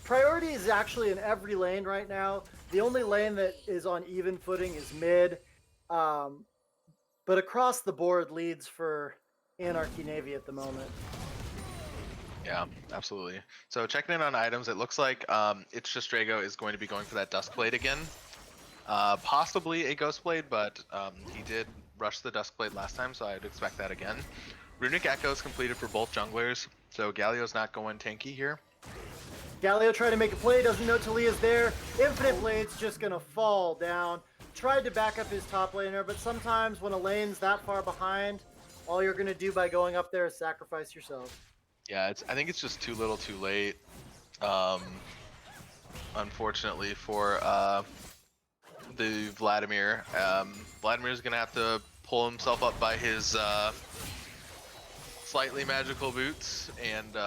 Priority is actually in every lane right now. The only lane that is on even footing is mid, but across the board leads for Anarchy Navy at the moment. Yeah, absolutely. So checking in on items, it looks like It's Just Drago is going to be going for that Duskblade again. Possibly a Ghostblade, but he did rush the Duskblade last time, so I'd expect that again. Runic Echo is completed for both junglers, so Galio's not going tanky here. Galio tried to make a play, doesn't know Talia's there. Infinite Blade's just gonna fall down. Tried to back up his top laner, but sometimes when a lane's that far behind, all you're gonna do by going up there is sacrifice yourself. Yeah, I think it's just too little too late. Unfortunately for the Vladimir. Vladimir's gonna have to pull himself up by his slightly magical boots and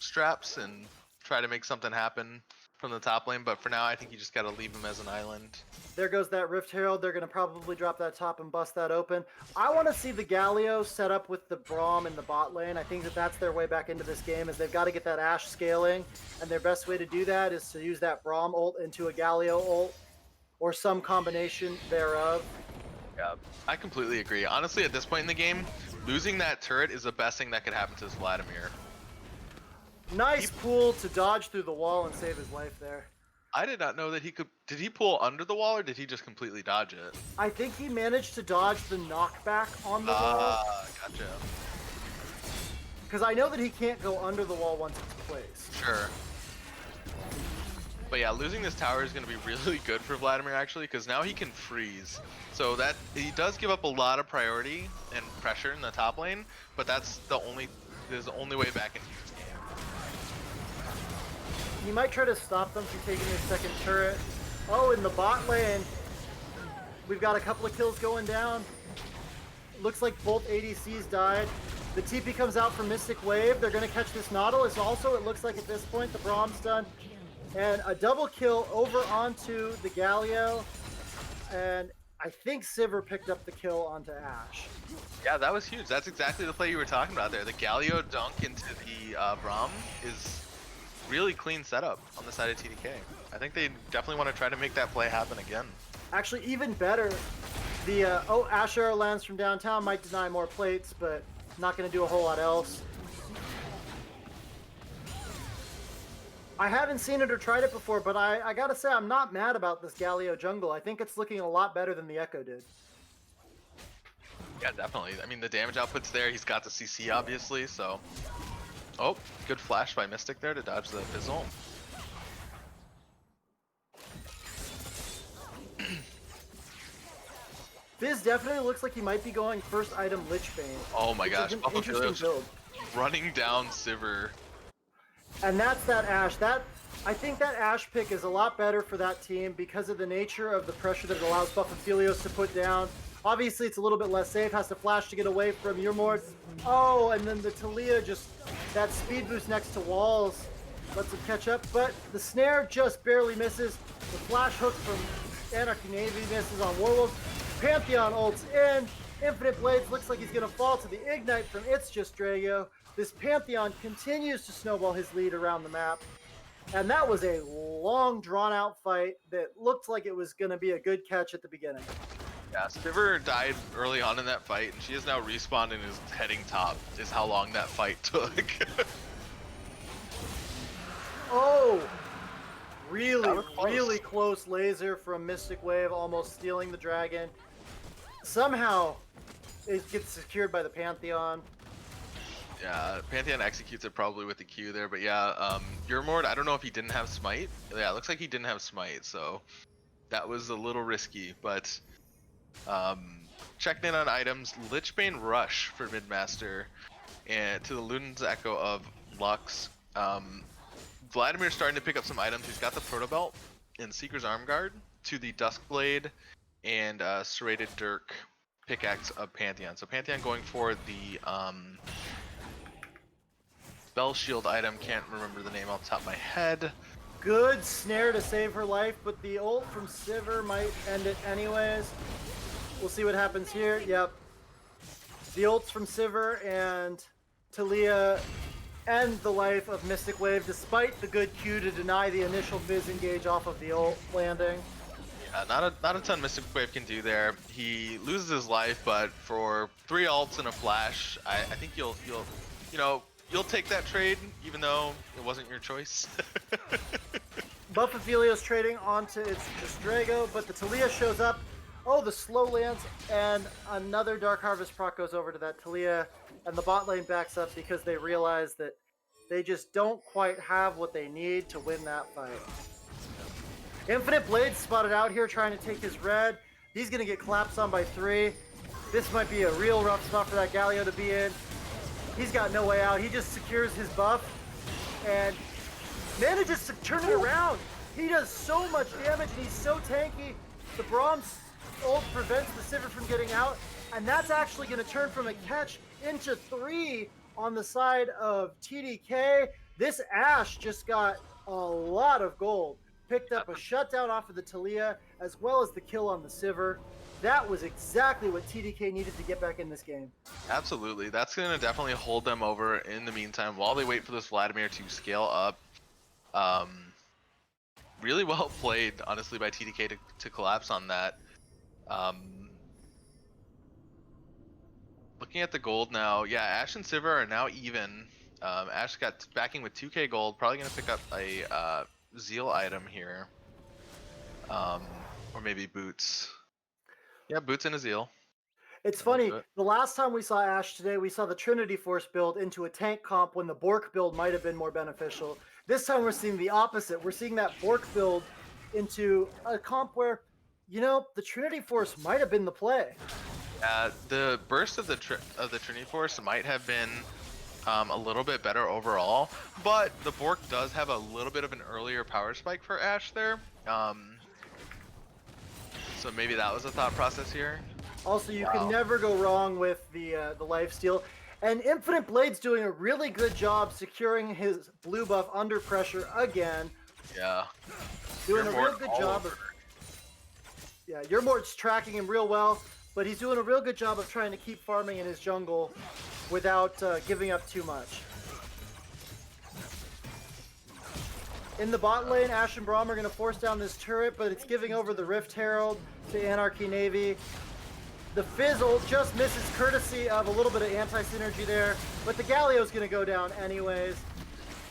straps and try to make something happen from the top lane, but for now I think you just gotta leave him as an island. There goes that Rift Herald. They're going to probably drop that top and bust that open. I want to see the Galio set up with the Braum in the bot lane. I think that that's their way back into this game, is they've got to get that Ashe scaling, and their best way to do that is to use that Braum ult into a Galio ult, or some combination thereof. Yeah, I completely agree. Honestly, at this point in the game, losing that turret is the best thing that could happen to this Vladimir. Nice pull to dodge through the wall and save his life there. I did not know that he could. Did he pull under the wall or did he just completely dodge it? I think he managed to dodge the knockback on the wall. Gotcha. Because I know that he can't go under the wall once it's placed. Sure. But yeah, losing this tower is going to be really good for Vladimir actually, because now he can freeze. So that he does give up a lot of priority and pressure in the top lane, but that's the only way back into this game. He might try to stop them from taking their second turret. Oh, in the bot lane, we've got a couple of kills going down. Looks like both ADCs died. The TP comes out for Mystic Wave. They're going to catch this Nautilus. Also, it looks like at this point the Braum's done. And a double kill over onto the Galio. And I think Sivir picked up the kill onto Ashe. Yeah, that was huge. That's exactly the play you were talking about there. The Galio dunk into the Braum is really clean setup on the side of TDK. I think they definitely want to try to make that play happen again. Actually, even better, the Ashe arrow lands from downtown, might deny more plates, but not going to do a whole lot else. I haven't seen it or tried it before, but I gotta say I'm not mad about this Galio jungle. I think it's looking a lot better than the Echo did. Yeah, definitely. I mean, the damage output's there. He's got the CC, obviously, so... Oh, good flash by Mystic there to dodge the Fizzle. Fizz definitely looks like he might be going first item Lich Bane. Oh my gosh, Interesting build. Running down Sivir. And that's that Ashe. I think that Ashe pick is a lot better for that team because of the nature of the pressure that it allows Buffafilios to put down. Obviously, it's a little bit less safe, has to flash to get away from Yurmord. Oh, and then the Talia just, that speed boost next to walls lets him catch up, but the snare just barely misses. The flash hook from Anarchy Navy misses on Warwolves. Pantheon ults in. Infinite Blades looks like he's going to fall to the Ignite from It's Just Drago. This Pantheon continues to snowball his lead around the map. And that was a long, drawn-out fight that looked like it was going to be a good catch at the beginning. Yeah, Sivir died early on in that fight, and she is now respawned and is heading top, is how long that fight took. Oh! Really, was close. really close laser from Mystic Wave, almost stealing the dragon. Somehow, it gets secured by the Pantheon. Yeah, Pantheon executes it probably with the Q there, but yeah, Euromord, I don't know if he didn't have Smite. Yeah, it looks like he didn't have Smite, so that was a little risky, but checking in on items, Lichbane Rush for Midmaster, and to the Luden's Echo of Lux. Vladimir's starting to pick up some items. He's got the Proto Belt and Seeker's Arm Guard to the Duskblade and Serrated Dirk pickaxe of Pantheon. So Pantheon going for the Spell Shield item, can't remember the name off the top of my head. Good snare to save her life, but the ult from Sivir might end it anyways. We'll see what happens here. Yep. The ults from Sivir and Talia end the life of Mystic Wave despite the good Q to deny the initial Fizz engage off of the ult landing. Yeah, not a ton Mystic Wave can do there. He loses his life, but for 3 ults and a flash, I think you'll take that trade, even though it wasn't your choice. Buffafilio's trading onto its Drago, but the Talia shows up. Oh, the slow lands, and another Dark Harvest proc goes over to that Talia, and the bot lane backs up because they realize that they just don't quite have what they need to win that fight. Infinite Blade spotted out here trying to take his red. He's going to get collapsed on by 3. This might be a real rough spot for that Galio to be in. He's got no way out. He just secures his buff and manages to turn it around. He does so much damage and he's so tanky. The Brahms ult prevents the Sivir from getting out, and that's actually going to turn from a catch into 3 on the side of TDK. This Ashe just got a lot of gold. Picked up a shutdown off of the Talia as well as the kill on the Sivir. That was exactly what TDK needed to get back in this game. Absolutely. That's going to definitely hold them over in the meantime while they wait for this Vladimir to scale up. Really well played, honestly, by TDK to collapse on that. Looking at the gold now, yeah, Ashe and Sivir are now even. Ashe got backing with 2k gold, probably going to pick up a Zeal item here. Or maybe boots. Yeah, boots and a Zeal. It's funny, the last time we saw Ashe today, we saw the Trinity Force build into a tank comp when the Bork build might have been more beneficial. This time we're seeing the opposite. We're seeing that Bork build into a comp where, the Trinity Force might have been the play. The burst of the Trinity Force might have been a little bit better overall, but the Bork does have a little bit of an earlier power spike for Ashe there. So maybe that was a thought process here. Also, you can never go wrong with the lifesteal. And Infinite Blade's doing a really good job securing his blue buff under pressure again. Yeah. Doing a real good job of... Yeah, Euromord's tracking him real well, but he's doing a real good job of trying to keep farming in his jungle without giving up too much. In the bot lane, Ashe and Braum are going to force down this turret, but it's giving over the Rift Herald to Anarchy Navy. The Fizz ult just misses courtesy of a little bit of anti-synergy there, but the Galio's going to go down anyways.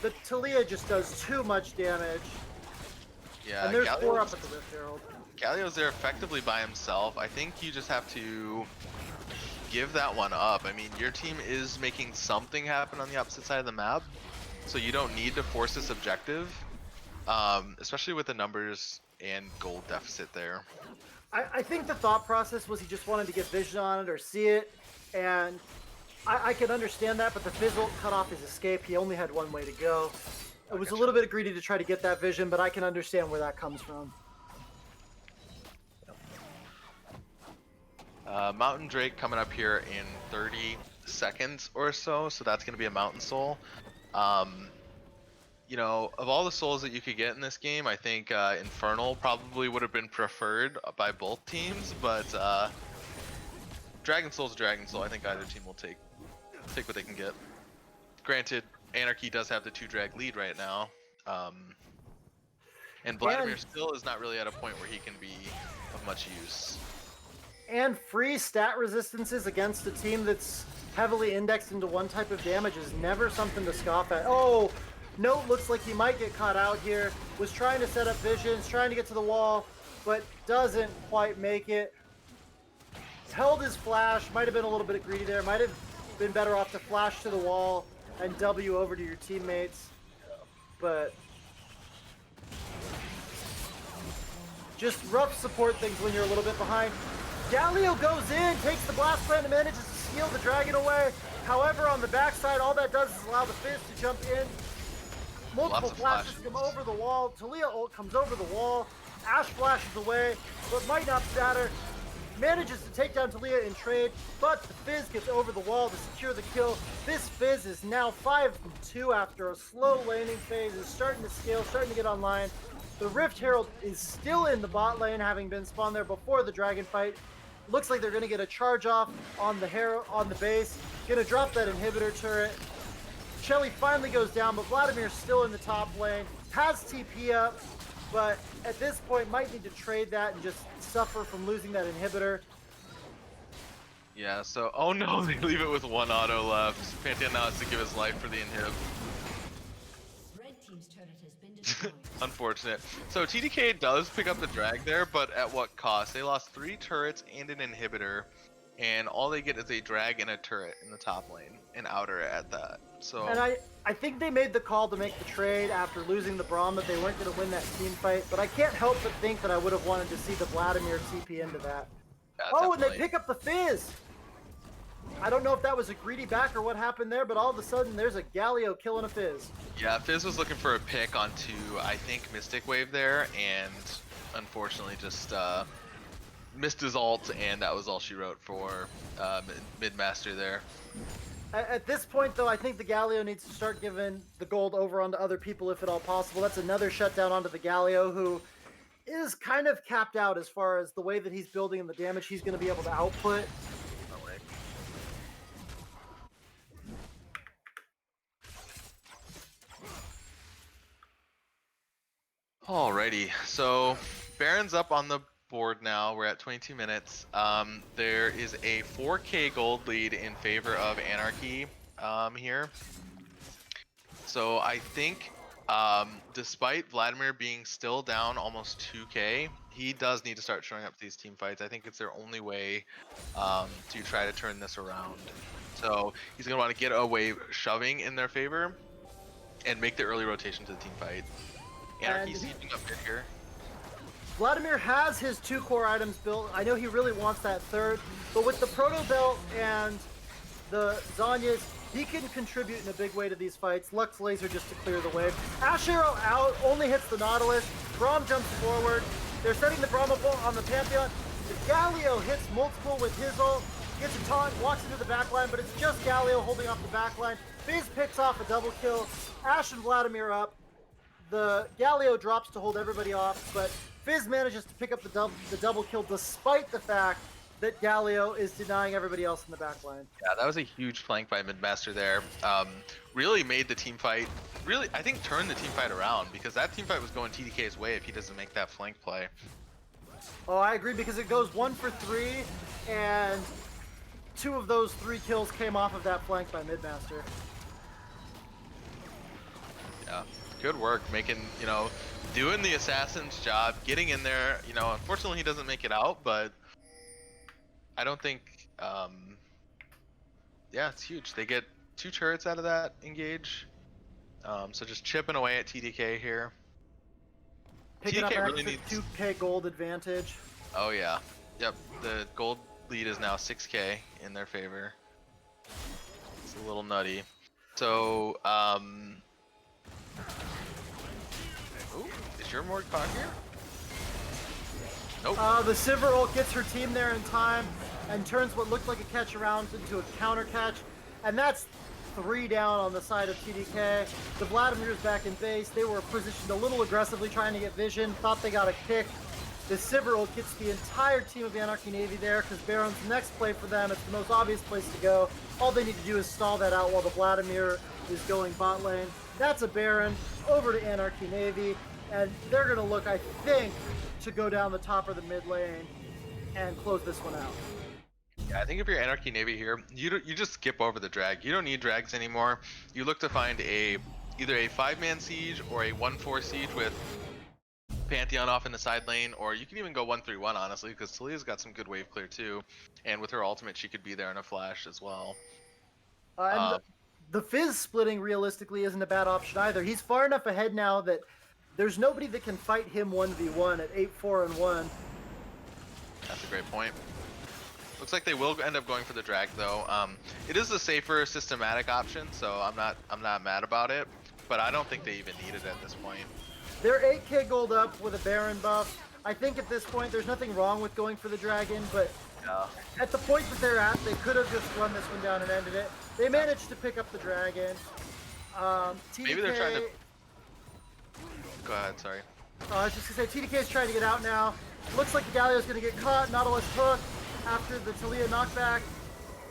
The Talia just does too much damage. Yeah, and there's 4 up at the Rift Herald. Galio's there effectively by himself. I think you just have to give that one up. I mean, your team is making something happen on the opposite side of the map, so you don't need to force this objective, especially with the numbers and gold deficit there. I think the thought process was he just wanted to get vision on it or see it, and I can understand that, but the Fizz ult cut off his escape. He only had one way to go. It was a little bit greedy to try to get that vision, but I can understand where that comes from. Mountain Drake coming up here in 30 seconds or so, so that's going to be a Mountain Soul. Of all the souls that you could get in this game, I think Infernal probably would have been preferred by both teams, but Dragon Soul's Dragon Soul. I think either team will take what they can get. Granted, Anarchy does have the 2-drag lead right now, and Vladimir still is not really at a point where he can be of much use. And free stat resistances against a team that's heavily indexed into one type of damage is never something to scoff at. Oh, Note looks like he might get caught out here. Was trying to set up visions, trying to get to the wall, but doesn't quite make it. Held his flash, might have been a little bit greedy there. Might have been better off to flash to the wall and W over to your teammates. But just rough support things when you're a little bit behind. Galio goes in, takes the blast plant and manages to steal the dragon away. However, on the backside, all that does is allow the Fizz to jump in. Multiple flashes come over the wall. Talia ult comes over the wall. Ashe flashes away, but might not matter. Manages to take down Talia in trade, but the Fizz gets over the wall to secure the kill. This Fizz is now 5-2 after a slow laning phase. Is starting to scale, starting to get online. The Rift Herald is still in the bot lane, having been spawned there before the dragon fight. Looks like they're going to get a charge off on the base. Going to drop that inhibitor turret. Shelly finally goes down, but Vladimir's still in the top lane. Has TP up, but at this point might need to trade that and just suffer from losing that inhibitor. Yeah, so, oh no, they leave it with one auto left. Pantheon now has to give his life for the inhib. Red team's turret has been destroyed. Unfortunate. So TDK does pick up the drag there, but at what cost? They lost 3 turrets and an inhibitor, and all they get is a drag and a turret in the top lane, an outer at that. So. And I think they made the call to make the trade after losing the Braum that they weren't going to win that team fight, but I can't help but think that I would have wanted to see the Vladimir TP into that. Yeah, oh, definitely. And they pick up the Fizz! I don't know if that was a greedy back or what happened there, but all of a sudden there's a Galio killing a Fizz. Yeah, Fizz was looking for a pick onto, I think, Mystic Wave there, and unfortunately just missed his ult, and that was all she wrote for Midmaster there. At this point, though, I think the Galio needs to start giving the gold over onto other people if at all possible. That's another shutdown onto the Galio, who is kind of capped out as far as the way that he's building and the damage he's going to be able to output. Alrighty, so Baron's up on the board now. We're at 22 minutes. There is a 4k gold lead in favor of Anarchy here. So I think despite Vladimir being still down almost 2k, he does need to start showing up to these team fights. I think it's their only way to try to turn this around. So he's going to want to get away shoving in their favor and make the early rotation to the team fight. Anarchy's heating up here. Vladimir has his 2 core items built. I know he really wants that third, but with the Proto Belt and the Zhonya's, he can contribute in a big way to these fights. Lux Laser just to clear the way. Ashe Arrow out, only hits the Nautilus. Braum jumps forward. They're setting the Braum up on the Pantheon. The Galio hits multiple with his ult, gets a taunt, walks into the backline, but it's just Galio holding off the backline. Fizz picks off a double kill. Ashe and Vladimir up. The Galio drops to hold everybody off, but Fizz manages to pick up the double kill despite the fact that Galio is denying everybody else in the backline. Yeah, that was a huge flank by Midmaster there. Really made the team fight, I think turned the team fight around, because that team fight was going TDK's way if he doesn't make that flank play. Oh, I agree, because it goes 1 for 3, and 2 of those 3 kills came off of that flank by Midmaster. Yeah. Good work, making, doing the assassin's job, getting in there. Unfortunately he doesn't make it out, but I don't think, yeah, it's huge. They get 2 turrets out of that engage. So just chipping away at TDK here. Picking up TDK really needs 2k gold advantage. Oh yeah, yep. The gold lead is now 6k in their favor. It's a little nutty. So, ooh, is your Morg caught here? Nope. The Sivir ult gets her team there in time and turns what looked like a catch around into a counter catch. And that's 3 down on the side of TDK. The Vladimir's back in base. They were positioned a little aggressively trying to get vision. Thought they got a kick. The Sivir ult gets the entire team of Anarchy Navy there because Baron's next play for them. It's the most obvious place to go. All they need to do is stall that out while the Vladimir is going bot lane. That's a Baron over to Anarchy Navy. And they're going to look, I think, to go down the top of the mid lane and close this one out. Yeah, I think if you're Anarchy Navy here, you just skip over the drag. You don't need drags anymore. You look to find a either a 5-man siege or a 1-4 siege with Pantheon off in the side lane, or you can even go 1-3-1 honestly, because Talia's got some good wave clear too, and with her ultimate she could be there in a flash as well. And Um, the Fizz splitting realistically isn't a bad option either. He's far enough ahead now that there's nobody that can fight him 1v1 at 8-4-1. that's a great point. Looks like they will end up going for the drag though. It is the safer systematic option, so I'm not mad about it, but I don't think they even need it at this point. They're 8k gold up with a Baron buff. I think at this point there's nothing wrong with going for the dragon, but Yeah. at the point that they're at, they could have just run this one down and ended it. They managed to pick up the dragon. TDK, Maybe they're trying to. Go ahead, sorry. I was just gonna say, TDK is trying to get out now. Looks like the Galio's gonna get caught. Nautilus hook after the Talia knockback,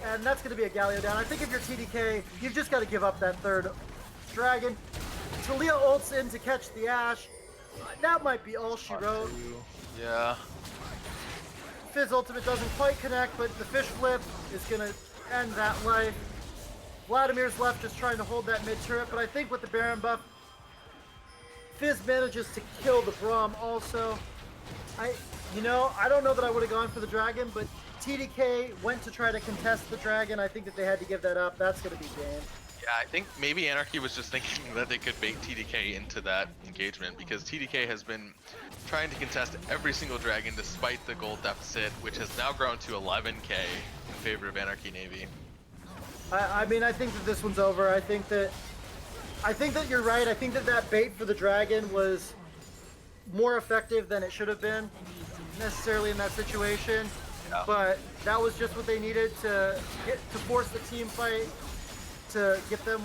and that's gonna be a Galio down. I think if you're TDK, you've just got to give up that third dragon. Talia ults in to catch the Ashe. That might be all she wrote. Yeah. Fizz ultimate doesn't quite connect, but the fish flip is gonna end that life. Vladimir's left just trying to hold that mid turret, but I think with the Baron buff, Fizz manages to kill the Braum also. I don't know that I would have gone for the dragon, but TDK went to try to contest the dragon. I think that they had to give that up. That's gonna be game. Yeah, I think maybe Anarchy was just thinking that they could bait TDK into that engagement, because TDK has been trying to contest every single dragon despite the gold deficit, which has now grown to 11k in favor of Anarchy Navy. I mean, I think that this one's over. I think that you're right. I think that bait for the dragon was more effective than it should have been necessarily in that situation. Yeah. But that was just what they needed to force the team fight to get them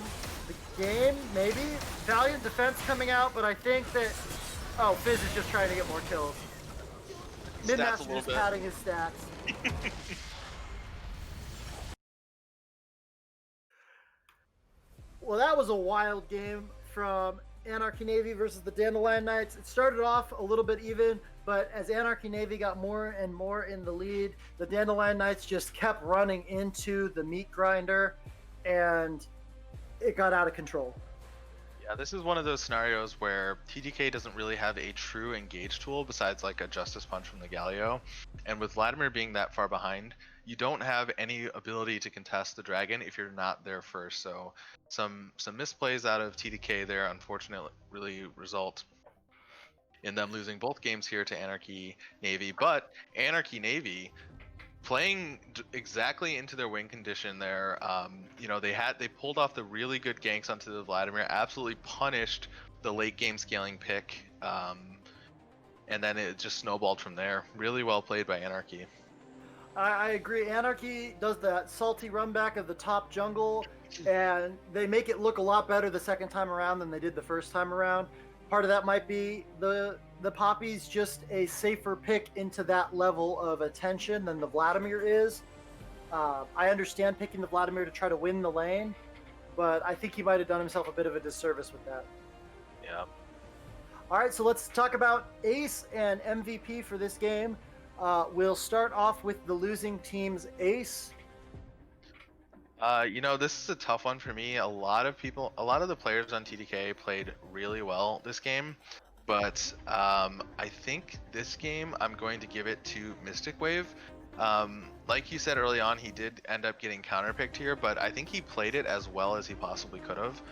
the game, maybe. Valiant defense coming out, but I think that Fizz is just trying to get more kills. Midmaster is padding his stats. Well, that was a wild game from Anarchy Navy versus the Dandelion Knights. It started off a little bit even, but as Anarchy Navy got more and more in the lead, the Dandelion Knights just kept running into the meat grinder, and it got out of control. Yeah, this is one of those scenarios where TDK doesn't really have a true engage tool besides like a Justice Punch from the Galio, and with Vladimir being that far behind, you don't have any ability to contest the dragon if you're not there first. So some misplays out of TDK there unfortunately really result in them losing both games here to Anarchy Navy. But Anarchy Navy playing exactly into their win condition there. They pulled off the really good ganks onto the Vladimir, absolutely punished the late game scaling pick, and then it just snowballed from there. Really well played by Anarchy. I agree. Anarchy does that salty run back of the top jungle, and they make it look a lot better the second time around than they did the first time around. Part of that might be the Poppy's just a safer pick into that level of attention than the Vladimir is. I understand picking the Vladimir to try to win the lane, but I think he might have done himself a bit of a disservice with that. Yeah. All right, so let's talk about Ace and MVP for this game. We'll start off with the losing team's Ace. This is a tough one for me. A lot of the players on TDK played really well this game, but I think this game I'm going to give it to Mystic Wave. Like you said early on, he did end up getting counterpicked here, but I think he played it as well as he possibly could have.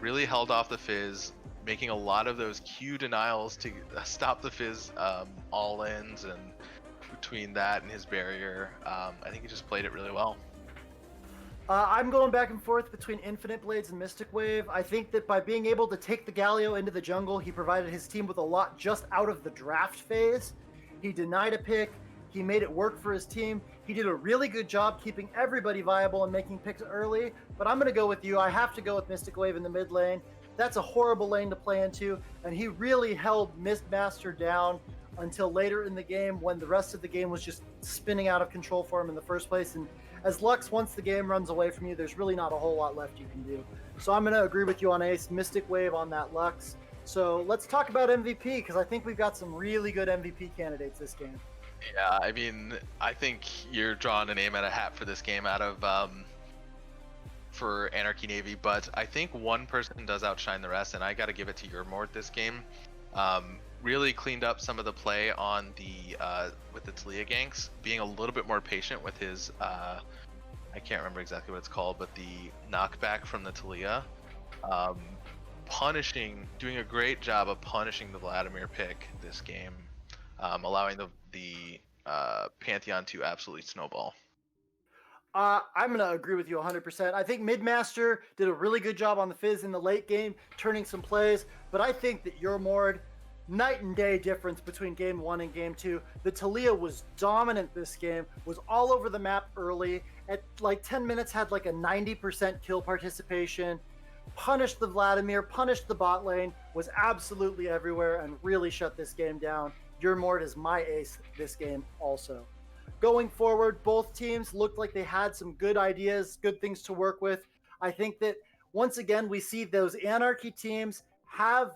Really held off the Fizz, making a lot of those Q denials to stop the Fizz all-ins, and between that and his barrier, I think he just played it really well. I'm going back and forth between Infinite Blades and Mystic Wave. I think that by being able to take the Galio into the jungle, he provided his team with a lot just out of the draft phase. He denied a pick. He made it work for his team. He did a really good job keeping everybody viable and making picks early. But I'm going to go with you. I have to go with Mystic Wave in the mid lane. That's a horrible lane to play into, and he really held Mistmaster down until later in the game when the rest of the game was just spinning out of control for him in the first place. And as Lux, once the game runs away from you, there's really not a whole lot left you can do. So I'm going to agree with you on Ace, Mystic Wave on that Lux. So let's talk about MVP, because I think we've got some really good MVP candidates this game. Yeah, I mean, I think you're drawing a name out of a hat for this game out of for Anarchy Navy, but I think one person does outshine the rest, and I got to give it to Yermord this game. Really cleaned up some of the play on the with the Talia ganks, being a little bit more patient with his I can't remember exactly what it's called, but the knockback from the Talia, doing a great job of punishing the Vladimir pick this game, allowing the Pantheon to absolutely snowball. I'm going to agree with you 100%. I think Midmaster did a really good job on the Fizz in the late game, turning some plays, but I think that Yermord, night and day difference between game 1 and game 2. The Talia was dominant this game, was all over the map early, at like 10 minutes had like a 90% kill participation, punished the Vladimir, punished the bot lane, was absolutely everywhere, and really shut this game down. Yermord is my ace this game also. Going forward, both teams looked like they had some good ideas, good things to work with. I think that once again, we see those Anarchy teams have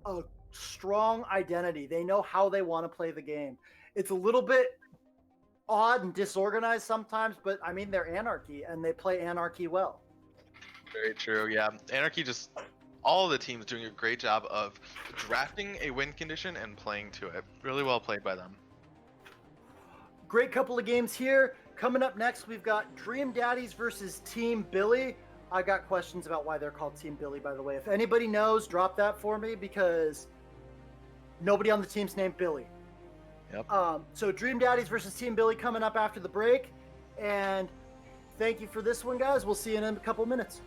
a strong identity. They know how they want to play the game. It's a little bit odd and disorganized sometimes, but I mean, they're Anarchy and they play Anarchy well. Very true. Yeah, Anarchy all of the teams doing a great job of drafting a win condition and playing to it. Really well played by them. Great couple of games here. Coming up next, we've got Dream Daddies versus Team Billy. I got questions about why they're called Team Billy, by the way. If anybody knows, drop that for me because nobody on the team's named Billy. Yep. So Dream Daddies versus Team Billy coming up after the break. And thank you for this one, guys. We'll see you in a couple minutes.